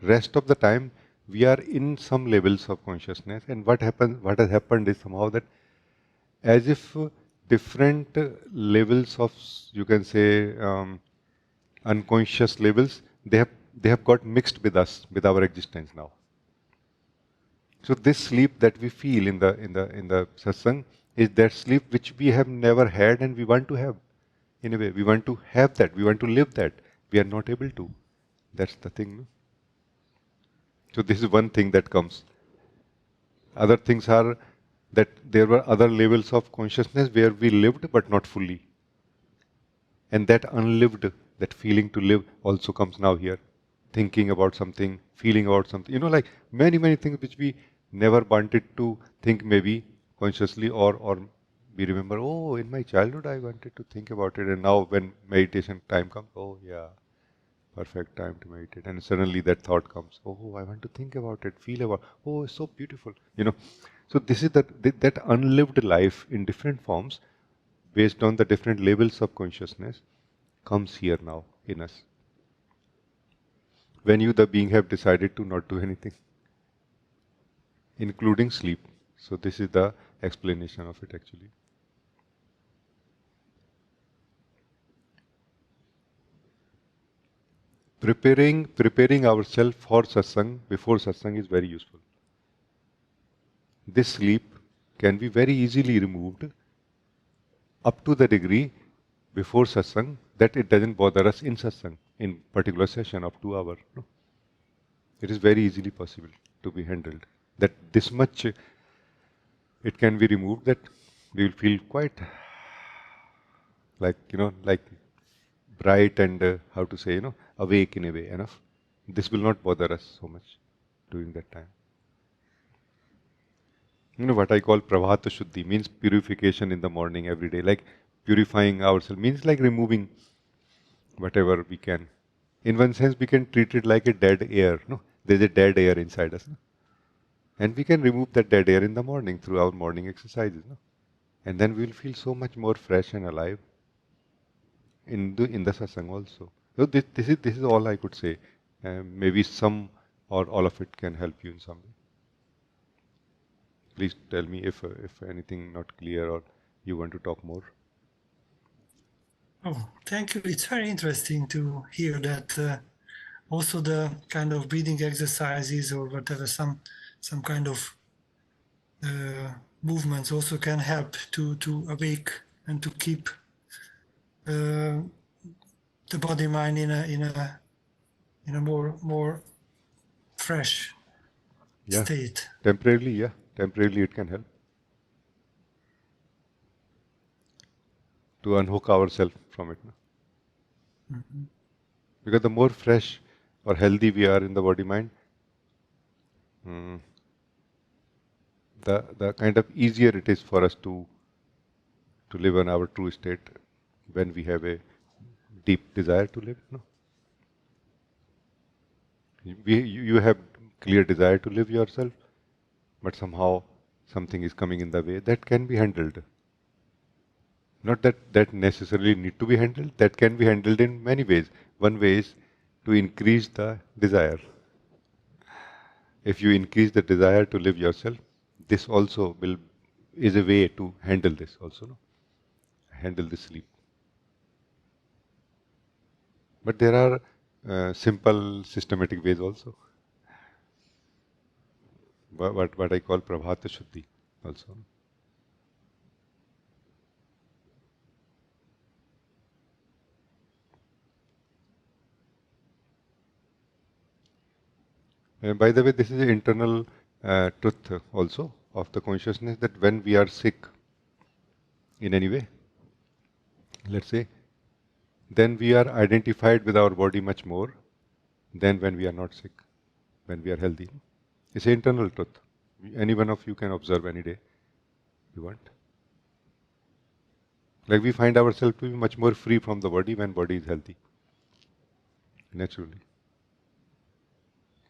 Rest of the time we are in some levels of consciousness, and what has happened is somehow that as if different levels of, you can say, unconscious levels, they have got mixed with us, with our existence now. So this sleep that we feel in the satsang is that sleep which we have never had and we want to have. In a way, we want to have that, we want to live that. We are not able to. That's the thing. No? So this is one thing that comes. Other things are that there were other levels of consciousness where we lived but not fully. And that unlived, that feeling to live also comes now here. Thinking about something, feeling about something. You know, like many things which we never wanted to think maybe consciously, or we remember, oh, in my childhood I wanted to think about it, and now when meditation time comes, oh yeah, perfect time to meditate. And suddenly that thought comes, oh, I want to think about it, feel about, oh, it's so beautiful. You know, so this is that unlived life in different forms based on the different levels of consciousness comes here now in us. When you, the being, have decided to not do anything, including sleep. So this is the explanation of it actually. Preparing ourselves for satsang before satsang is very useful. This sleep can be very easily removed up to the degree before satsang that it doesn't bother us in satsang, in particular session of 2 hours. No? It is very easily possible to be handled. That this much it can be removed, that we will feel quite like, like bright and how to say, awake in a way enough. This will not bother us so much during that time. What I call pravata shuddhi means purification in the morning every day, like purifying ourselves means like removing whatever we can. In one sense, we can treat it like a dead air. No, there's a dead air inside us, no? And we can remove that dead air in the morning through our morning exercises. No? And then we'll feel so much more fresh and alive in the satsang also. So this is all I could say. Maybe some or all of it can help you in some way. Please tell me if anything not clear or you want to talk more. Oh, thank you. It's very interesting to hear that. Also, the kind of breathing exercises or whatever, some kind of movements also can help to awake and to keep the body mind in a more fresh state. Temporarily it can help to unhook ourselves from it. No? Mm-hmm. Because the more fresh or healthy we are in the body mind, the kind of easier it is for us to live in our true state when we have a deep desire to live. No? You have clear desire to live yourself, but somehow something is coming in the way that can be handled. Not that necessarily need to be handled, that can be handled in many ways. One way is to increase the desire. If you increase the desire to live yourself, this also is a way to handle this also, no? Handle the sleep. But there are simple systematic ways also. what I call Prabhata Shuddhi also. And by the way, this is an internal truth also of the consciousness, that when we are sick in any way, let's say, then we are identified with our body much more than when we are not sick, when we are healthy. It's an internal truth. Any one of you can observe any day you want. Like we find ourselves to be much more free from the body when body is healthy, naturally.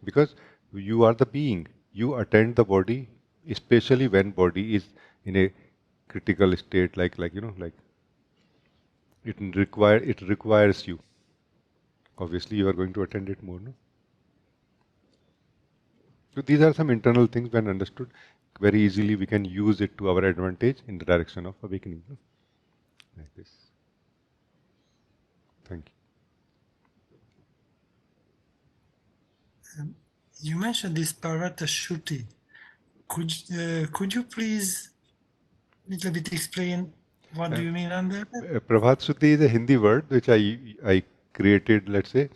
Because you are the being. You attend the body, especially when body is in a critical state, like it requires you. Obviously, you are going to attend it more, no? So these are some internal things. When understood very easily, we can use it to our advantage in the direction of awakening, no? Like this. Thank you. You mentioned this Parata Shuti. Could you please little bit explain what do you mean under that? Prabhat Shuddhi is a Hindi word which I created, let's say.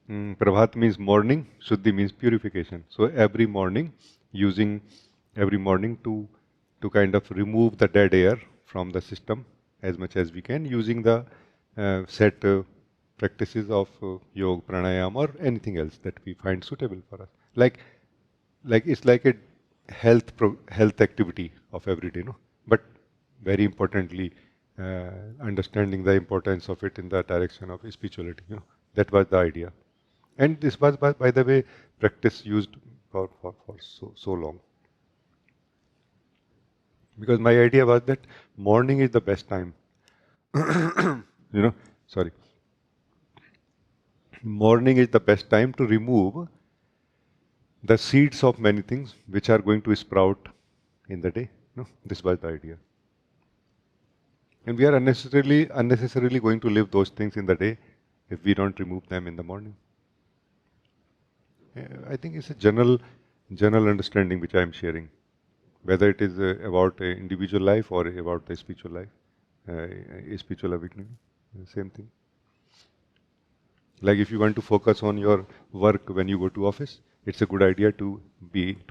Prabhat means morning, Shuddhi means purification. So every morning, using every morning to kind of remove the dead air from the system as much as we can, using the set practices of yoga, pranayama, or anything else that we find suitable for us. Like it's like a health activity of every day, no? But very importantly, understanding the importance of it in the direction of spirituality. That was the idea, and this was, by the way, practice used for so long. Because my idea was that morning is the best time. Sorry. Morning is the best time to remove the seeds of many things which are going to sprout in the day. This was the idea. And we are unnecessarily going to live those things in the day if we don't remove them in the morning. I think it's a general understanding which I am sharing, whether it is about individual life or about the spiritual life, spiritual awakening, same thing. Like if you want to focus on your work when you go to office, it's a good idea to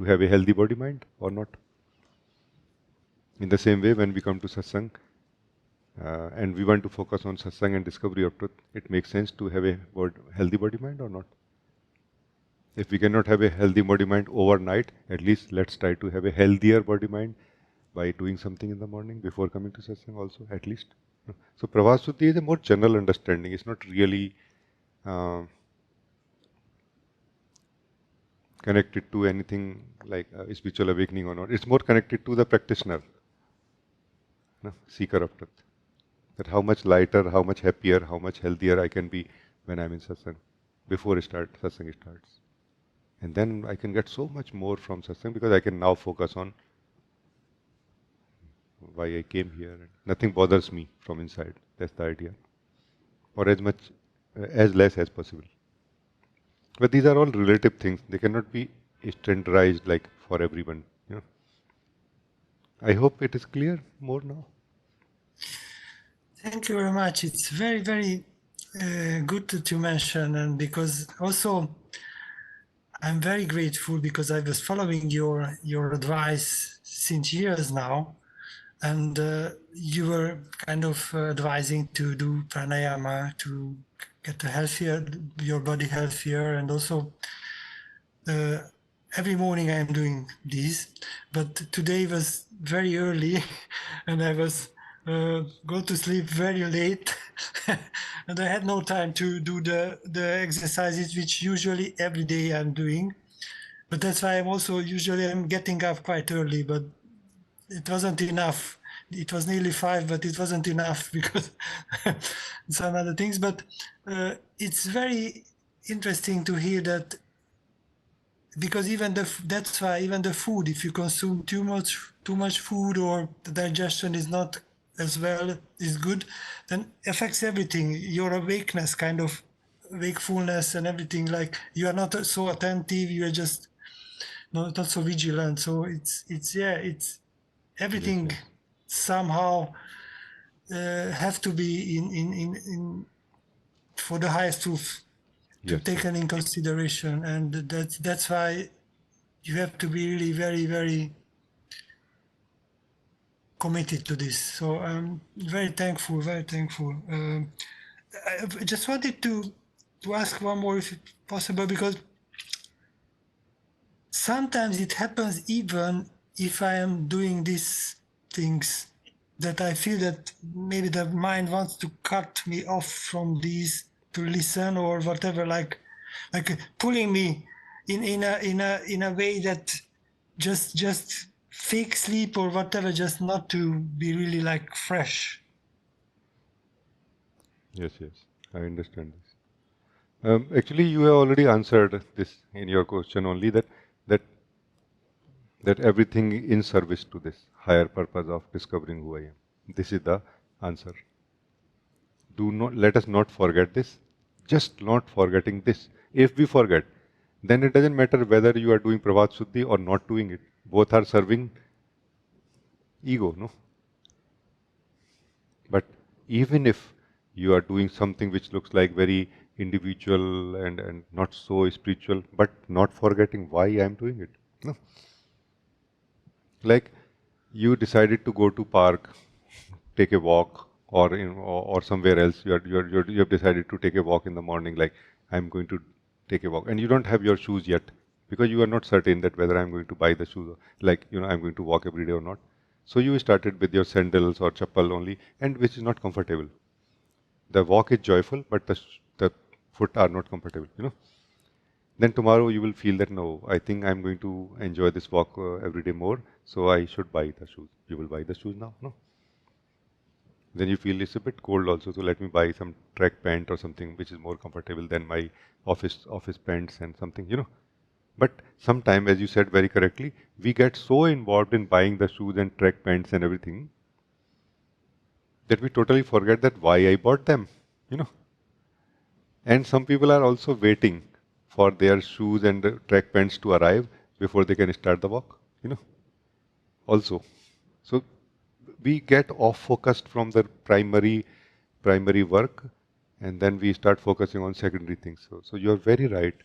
have a healthy body mind or not. In the same way, when we come to satsang and we want to focus on satsang and discovery of truth, it makes sense to have a healthy body mind or not. If we cannot have a healthy body mind overnight, at least let's try to have a healthier body mind by doing something in the morning before coming to satsang also, at least. So Pravasuddhi is a more general understanding. It's not really connected to anything like spiritual awakening or not. It's more connected to the practitioner, seeker of truth. That how much lighter, how much happier, how much healthier I can be when I'm in satsang, before satsang starts. And then I can get so much more from satsang because I can now focus on why I came here. Nothing bothers me from inside. That's the idea. Or as less as possible. But these are all relative things. They cannot be standardized like for everyone. I hope it is clear more now. Thank you very much. It's very, very good to mention, and because also I'm very grateful because I was following your advice since years now, and you were kind of advising to do pranayama to get your body healthier, and also every morning I am doing this, but today was very early, and I was go to sleep very late, and I had no time to do the exercises which usually every day I'm doing. But that's why I'm getting up quite early, but it wasn't enough. It was nearly 5, but it wasn't enough because some other things. But it's very interesting to hear that, because that's why even the food, if you consume too much food or the digestion is not as well is good, then affects everything. Your awakeness, kind of wakefulness and everything. Like you are not so attentive. You are just not so vigilant. So it's everything Yes. somehow have to be in for the highest truth to Yes. take Yes. it in consideration, and that's why you have to be really very, very committed to this. So I'm very thankful, very thankful. I just wanted to ask one more, if it's possible, because sometimes it happens even if I am doing these things that I feel that maybe the mind wants to cut me off from these to listen or whatever, like pulling me in a way that just fake sleep or whatever, just not to be really like fresh. Yes. Yes. I understand this. Actually, you have already answered this in your question only, that that everything in service to this higher purpose of discovering who I am. This is the answer. Do not let us not forget this. Just not forgetting this. If we forget, then it doesn't matter whether you are doing Prabhat Suddhi or not doing it. Both are serving ego, no? But even if you are doing something which looks like very individual and not so spiritual, but not forgetting why I am doing it. No. Like you decided to go to park, take a walk, or or somewhere else. You have decided to take a walk in the morning. Like I'm going to take a walk, and you don't have your shoes yet because you are not certain that whether I'm going to buy the shoes. Like I'm going to walk every day or not. So you started with your sandals or chappal only, and which is not comfortable. The walk is joyful, but the foot are not comfortable. Then tomorrow you will feel that no, I think I'm going to enjoy this walk every day more, so I should buy the shoes. You will buy the shoes now, no? Then you feel it's a bit cold also, so let me buy some track pant or something which is more comfortable than my office pants and something. But sometime, as you said very correctly, we get so involved in buying the shoes and track pants and everything that we totally forget that why I bought them. You know. And some people are also waiting for their shoes and track pants to arrive before they can start the walk. Also. So we get off focused from the primary work, and then we start focusing on secondary things. So you are very right,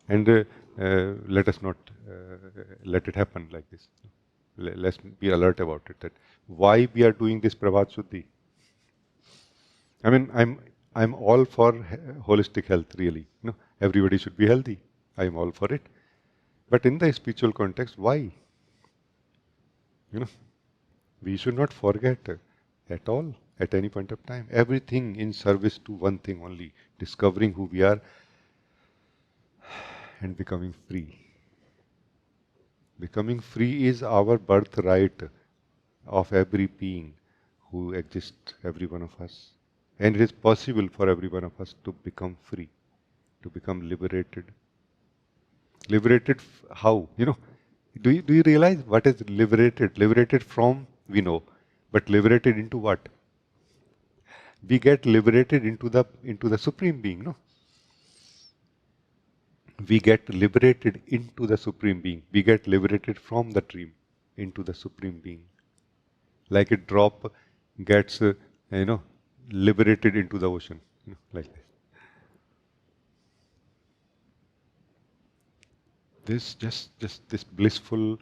and let us not let it happen like this. Let's be alert about it. That why we are doing this Prabhat Shuddhi. I mean, I'm all for holistic health. Really, everybody should be healthy. I'm all for it. But in the spiritual context, why? You know, we should not forget at all, at any point of time. Everything in service to one thing only, discovering who we are and becoming free. Becoming free is our birthright of every being who exists, every one of us. And it is possible for every one of us to become free, to become liberated. Liberated how? Do you realize what is liberated? Liberated from, we know, but liberated into what? We get liberated into the supreme being, no? We get liberated into the supreme being. We get liberated from the dream into the supreme being. Like a drop gets you know liberated into the ocean, like this. Just this blissful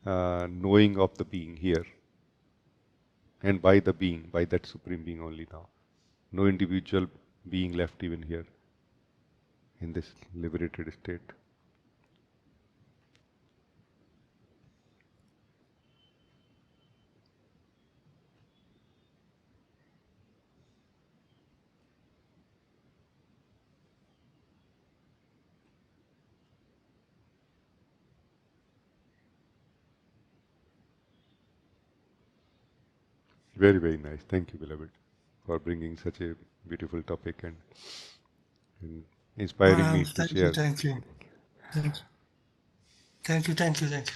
knowing of the being here, and by the being, by that supreme being only now. No individual being left even here in this liberated state. Very, very nice. Thank you, beloved, for bringing such a beautiful topic and inspiring me to Thank you, share. thank you, thank you, thank you, thank you, thank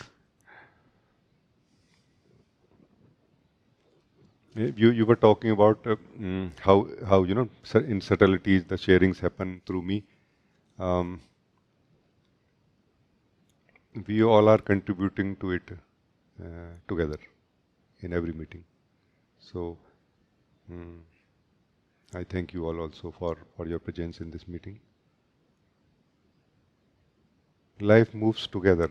you. You were talking about how in subtleties the sharings happen through me. Um, we all are contributing to it together in every meeting. So I thank you all also for your presence in this meeting. Life moves together.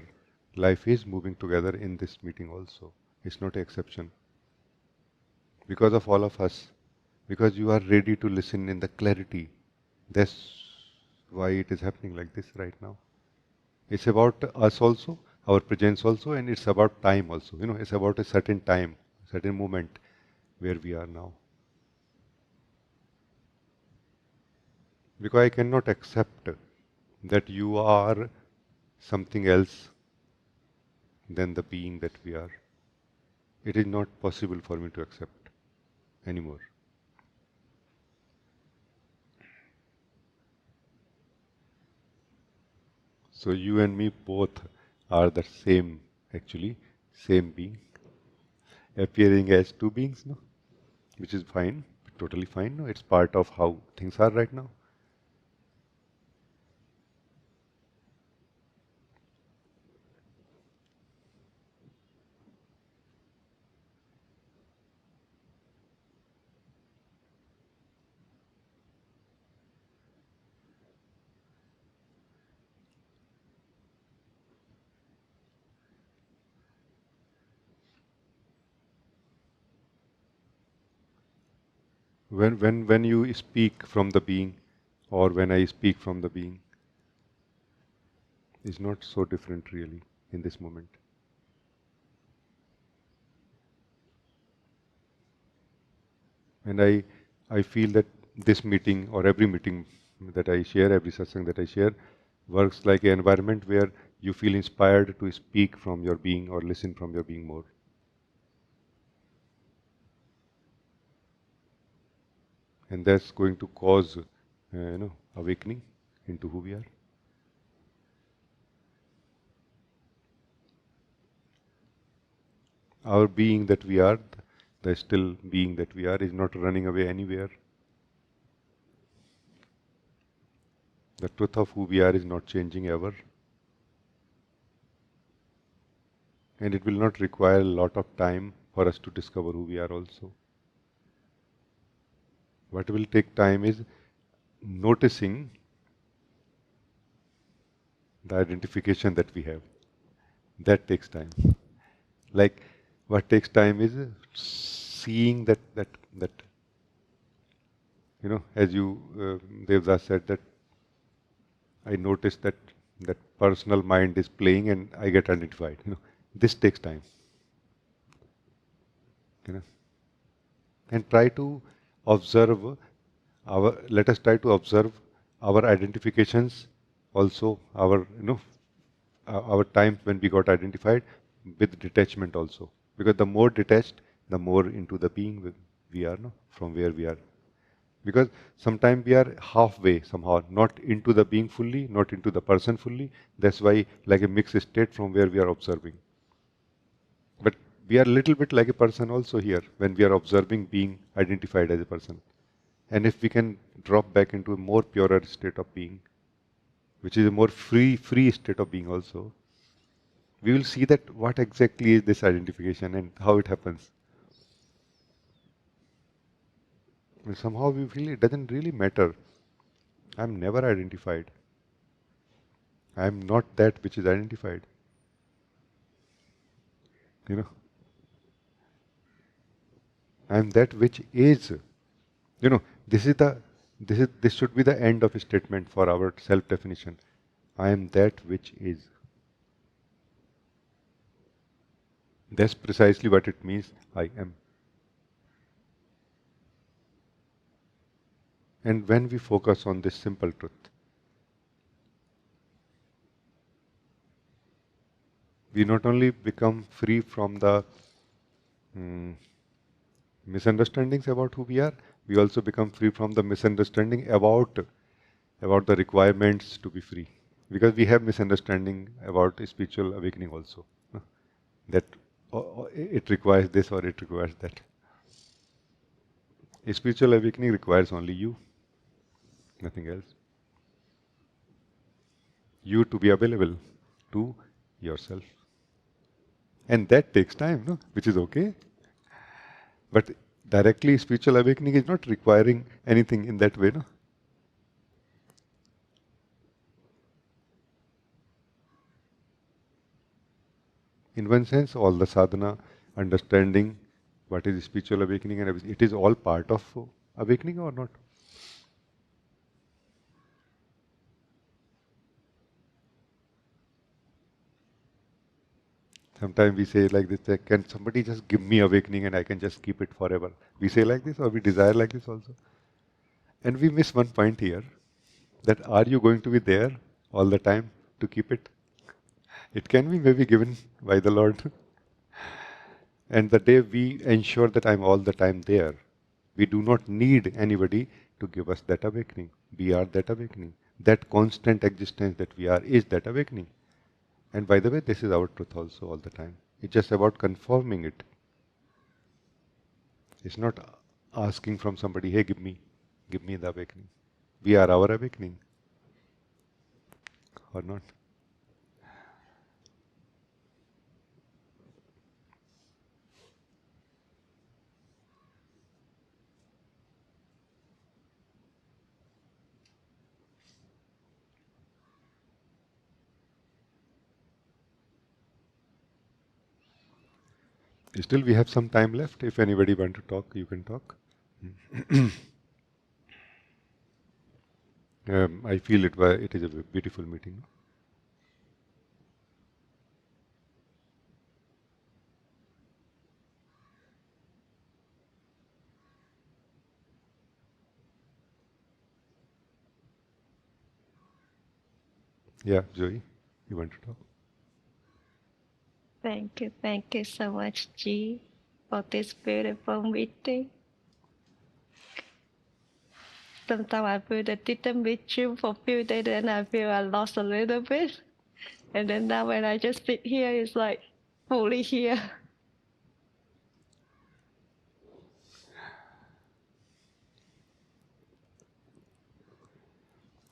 Life is moving together in this meeting also. It's not an exception. Because of all of us, because you are ready to listen in the clarity. That's why it is happening like this right now. It's about us also, our presence also, and it's about time also. It's about a certain time, certain moment where we are now. Because I cannot accept that you are something else than the being that we are. It is not possible for me to accept anymore. So you and me both are the same, actually, same being, appearing as two beings, no? Which is fine, totally fine, no? It's part of how things are right now. When you speak from the being, or when I speak from the being, is not so different really in this moment. And I feel that this meeting or every meeting that I share, every satsang that I share, works like an environment where you feel inspired to speak from your being or listen from your being more. And that's going to cause, awakening into who we are. Our being that we are, the still being that we are, is not running away anywhere. The truth of who we are is not changing ever. And it will not require a lot of time for us to discover who we are also. What will take time is noticing the identification that we have. That takes time. Like what takes time is seeing that as you Devdas said, that I noticed that personal mind is playing and I get identified. This takes time. And try to observe let us try to observe our identifications also, our times when we got identified with detachment also. Because the more detached, the more into the being we are, no? From where we are. Because sometimes we are halfway somehow, not into the being fully, not into the person fully. That's why like a mixed state from where we are observing. But we are a little bit like a person also here when we are observing being identified as a person. And if we can drop back into a more purer state of being, which is a more free state of being also, we will see that what exactly is this identification and how it happens. And somehow we feel it doesn't really matter. I'm never identified. I'm not that which is identified. I'm that which is. This should be the end of a statement for our self-definition. I am that which is. That's precisely what it means, I am. And when we focus on this simple truth, we not only become free from the misunderstandings about who we are, we also become free from the misunderstanding about the requirements to be free. Because we have misunderstanding about spiritual awakening also. That it requires this or it requires that. A spiritual awakening requires only you, nothing else. You to be available to yourself. And that takes time, no? Which is okay. But directly spiritual awakening is not requiring anything in that way, no? In one sense, all the sadhana, understanding what is spiritual awakening and everything, it is all part of awakening or not? Sometimes we say like this, that, can somebody just give me awakening and I can just keep it forever? We say like this or we desire like this also. And we miss one point here, that are you going to be there all the time to keep it? It can be maybe given by the Lord. And the day we ensure that I'm all the time there, we do not need anybody to give us that awakening. We are that awakening. That constant existence that we are is that awakening. And by the way, this is our truth also all the time. It's just about confirming it. It's not asking from somebody, hey, give me the awakening. We are our awakening. Or not? Still, we have some time left. If anybody want to talk, you can talk. I feel it is a beautiful meeting. Yeah, Joey, you want to talk? Thank you so much, G, for this beautiful meeting. Sometimes I feel that didn't meet you for a few days, and I feel I lost a little bit. And then now when I just sit here, it's like fully here.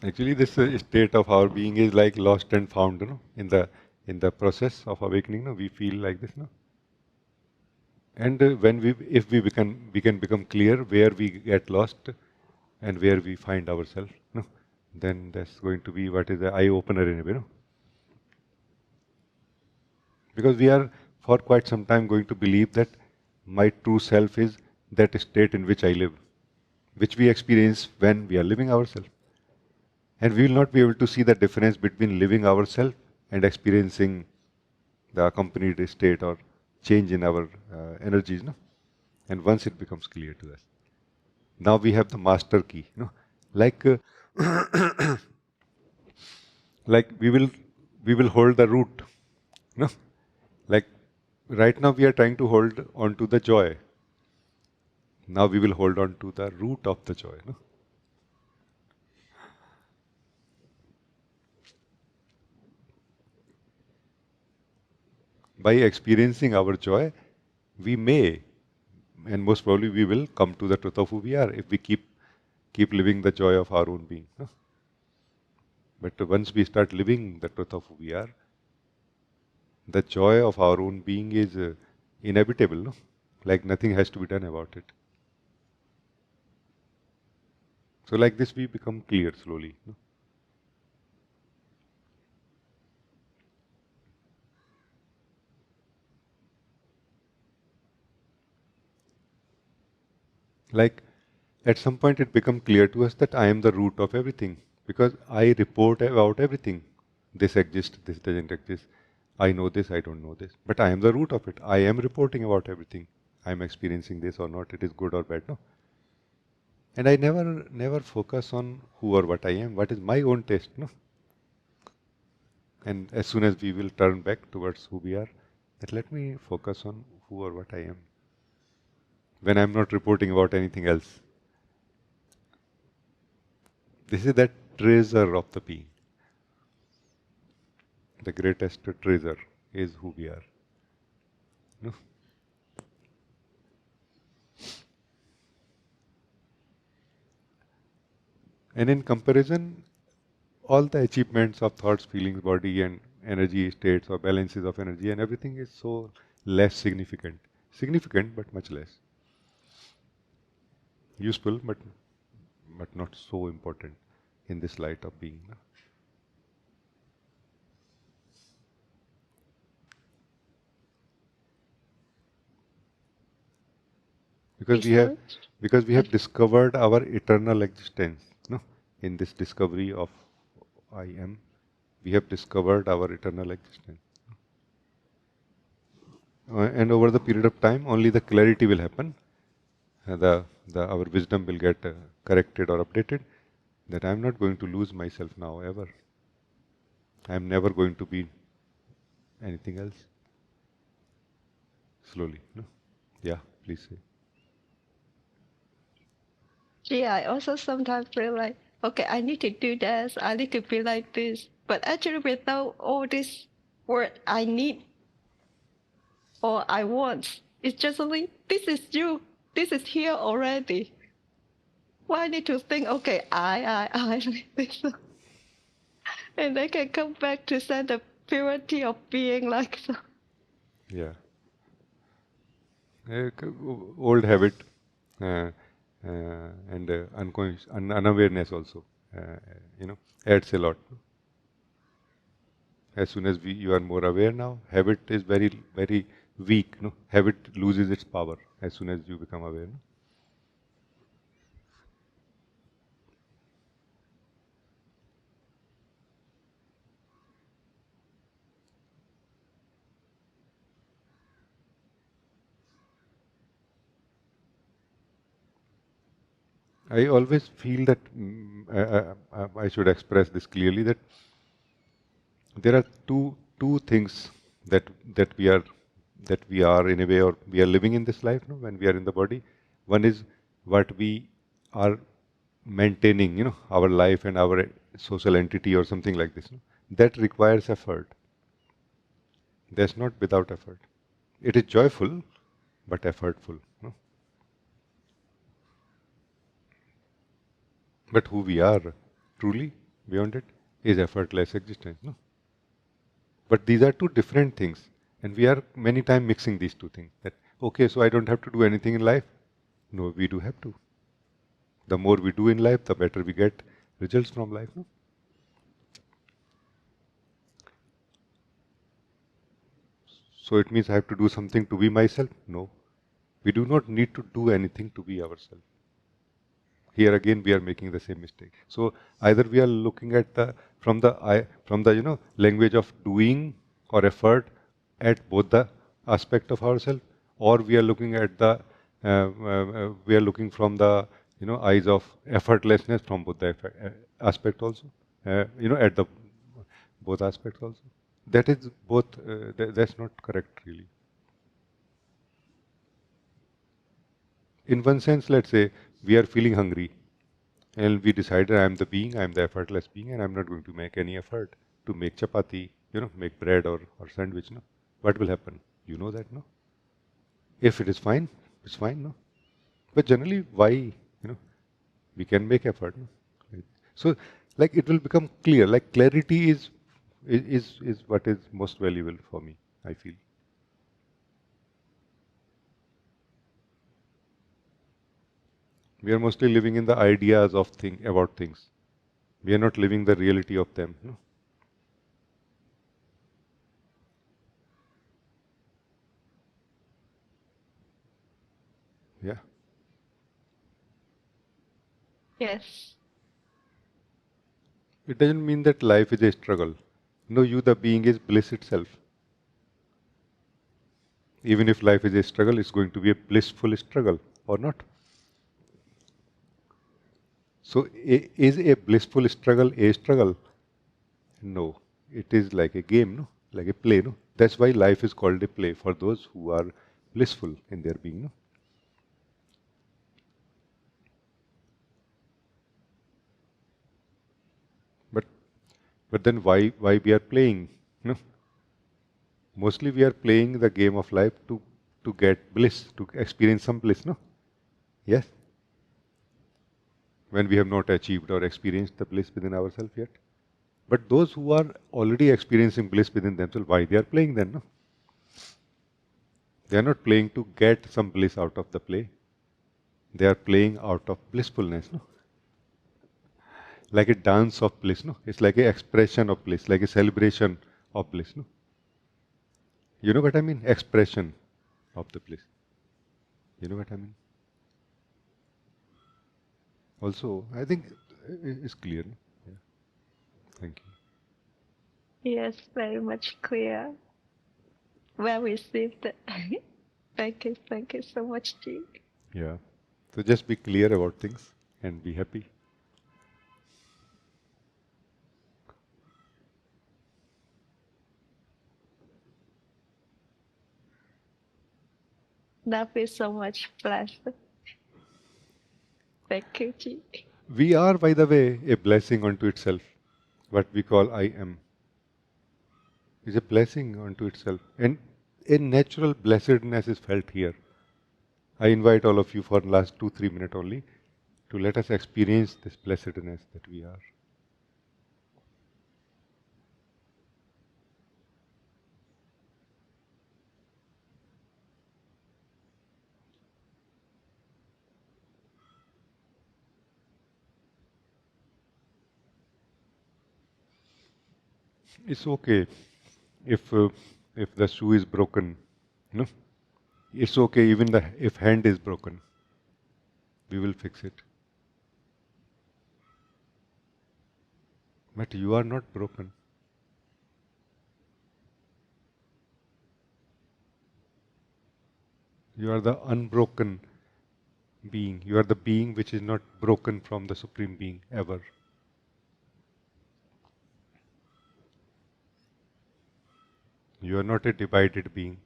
Actually, this state of our being is like lost and found, in the process of awakening, we feel like this, And when if we can become clear where we get lost and where we find ourselves, then that's going to be what is the eye opener in a way, Because we are for quite some time going to believe that my true self is that state in which I live, which we experience when we are living ourselves. And we will not be able to see the difference between living ourselves and experiencing the accompanied state or change in our energies. And once it becomes clear to us, now we have the master key. Like like we will hold the root. No, like right now we are trying to hold on to the joy. Now we will hold on to the root of the joy. By experiencing our joy, we may, and most probably we will come to the truth of who we are if we keep living the joy of our own being. But once we start living the truth of who we are, the joy of our own being is inevitable. Like nothing has to be done about it. So like this we become clear slowly. Like at some point it becomes clear to us that I am the root of everything because I report about everything. This exists, this doesn't exist. I know this, I don't know this. But I am the root of it. I am reporting about everything. I am experiencing this or not, it is good or bad, And I never focus on who or what I am, what is my own taste, And as soon as we will turn back towards who we are, that let me focus on who or what I am. When I'm not reporting about anything else. This is that treasure of the being. The greatest treasure is who we are. No? And in comparison, all the achievements of thoughts, feelings, body, and energy states or balances of energy, and everything is so less significant. Significant, but much less. Useful, but not so important in this light of being. No? Because we have discovered our eternal existence. No, in this discovery of I am, we have discovered our eternal existence. And over the period of time, only the clarity will happen. Our wisdom will get corrected or updated. That I am not going to lose myself now ever. I am never going to be anything else. Slowly, no? Yeah, please say. Yeah, I also sometimes feel like, okay, I need to do this, I need to be like this. But actually, without all this word I need or I want, it's just only, this is you, this is here already. Why I need to think, okay, I, like this? And I can come back to the purity of being like so. Yeah. Old habit uh, and unconscious, unawareness also, adds a lot. As soon as you are more aware now, habit is very, very weak. No, habit loses its power as soon as you become aware. No? I always feel that I should express this clearly, that there are two things that we are in a way, or we are living in this life. No, when we are in the body, one is what we are maintaining, our life and our social entity or something like this. No? That requires effort. That's not without effort. It is joyful, but effortful. No? But who we are truly beyond it is effortless existence. No? But these are two different things, and we are many times mixing these two things. That okay, so I don't have to do anything in life. No, we do have to. The more we do in life, the better we get results from life. No? So it means I have to do something to be myself? No. We do not need to do anything to be ourselves. Here again we are making the same mistake. So either we are looking at from the language of doing or effort at both the aspect of ourselves, or we are looking at we are looking from the eyes of effortlessness from both the aspect also. At the both aspects also. That is both. That's not correct really. In one sense, let's say we are feeling hungry and we decided I am the effortless being, and I'm not going to make any effort to make chapati, make bread or sandwich. No, what will happen? You know that, no? If it is fine, it's fine, no? But generally, why, we can make effort. No? So, like it will become clear. Like clarity is what is most valuable for me, I feel. We are mostly living in the ideas of about things. We are not living the reality of them. No? Yeah. Yes. It doesn't mean that life is a struggle. No, you, the being, is bliss itself. Even if life is a struggle, it's going to be a blissful struggle, or not? So, is a blissful struggle a struggle? No. It is like a game, no? Like a play, no? That's why life is called a play for those who are blissful in their being, no? But then why we are playing? No? Mostly we are playing the game of life to get bliss, to experience some bliss, no? Yes? When we have not achieved or experienced the bliss within ourselves yet. But those who are already experiencing bliss within themselves, why they are playing then? No? They are not playing to get some bliss out of the play. They are playing out of blissfulness. No? Like a dance of bliss. No? It's like an expression of bliss, like a celebration of bliss. No? You know what I mean? Expression of the bliss. You know what I mean? Also, I think it's clear. No? Yeah. Thank you. Yes, very much clear. Well received. Thank you so much, Ji. Yeah. So just be clear about things and be happy. That feels so much blessed. Thank you, Ji. We are, by the way, a blessing unto itself. What we call I am is a blessing unto itself. And a natural blessedness is felt here. I invite all of you for the last 2-3 minutes only to let us experience this blessedness that we are. It's okay if if the shoe is broken. No, it's okay even if hand is broken. We will fix it. But you are not broken. You are the unbroken being. You are the being which is not broken from the Supreme Being ever. You are not a divided being.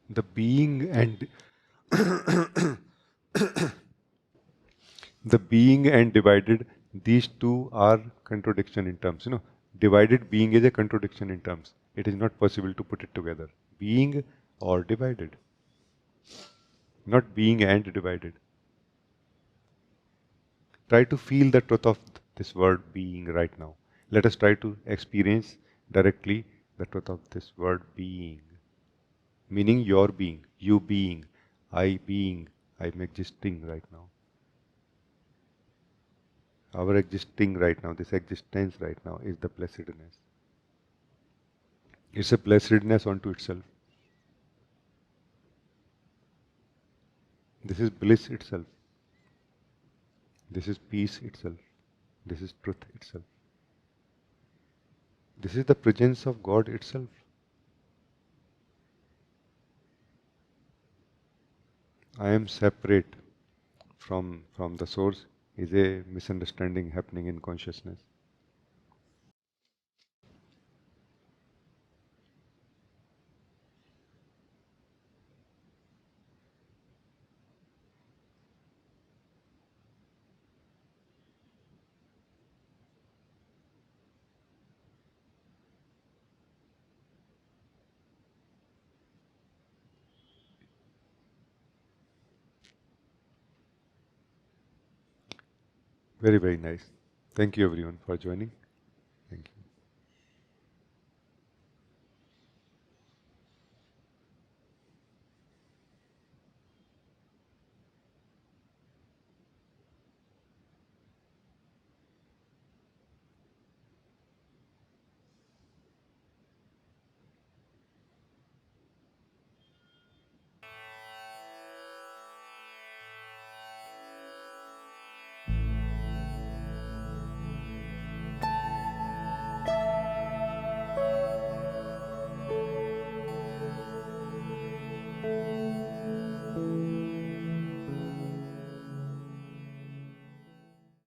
The being and the being and divided, these two are contradiction in terms. Divided being is a contradiction in terms. It is not possible to put it together. Being or divided. Not being and divided. Try to feel the truth of this word being right now. Let us try to experience directly the truth of this word being. Meaning your being, you being, I'm existing right now. Our existing right now, this existence right now is the blessedness. It's a blessedness unto itself. This is bliss itself. This is peace itself. This is truth itself. This is the presence of God itself. I am separate from the source is a misunderstanding happening in consciousness. Very, very nice. Thank you everyone for joining.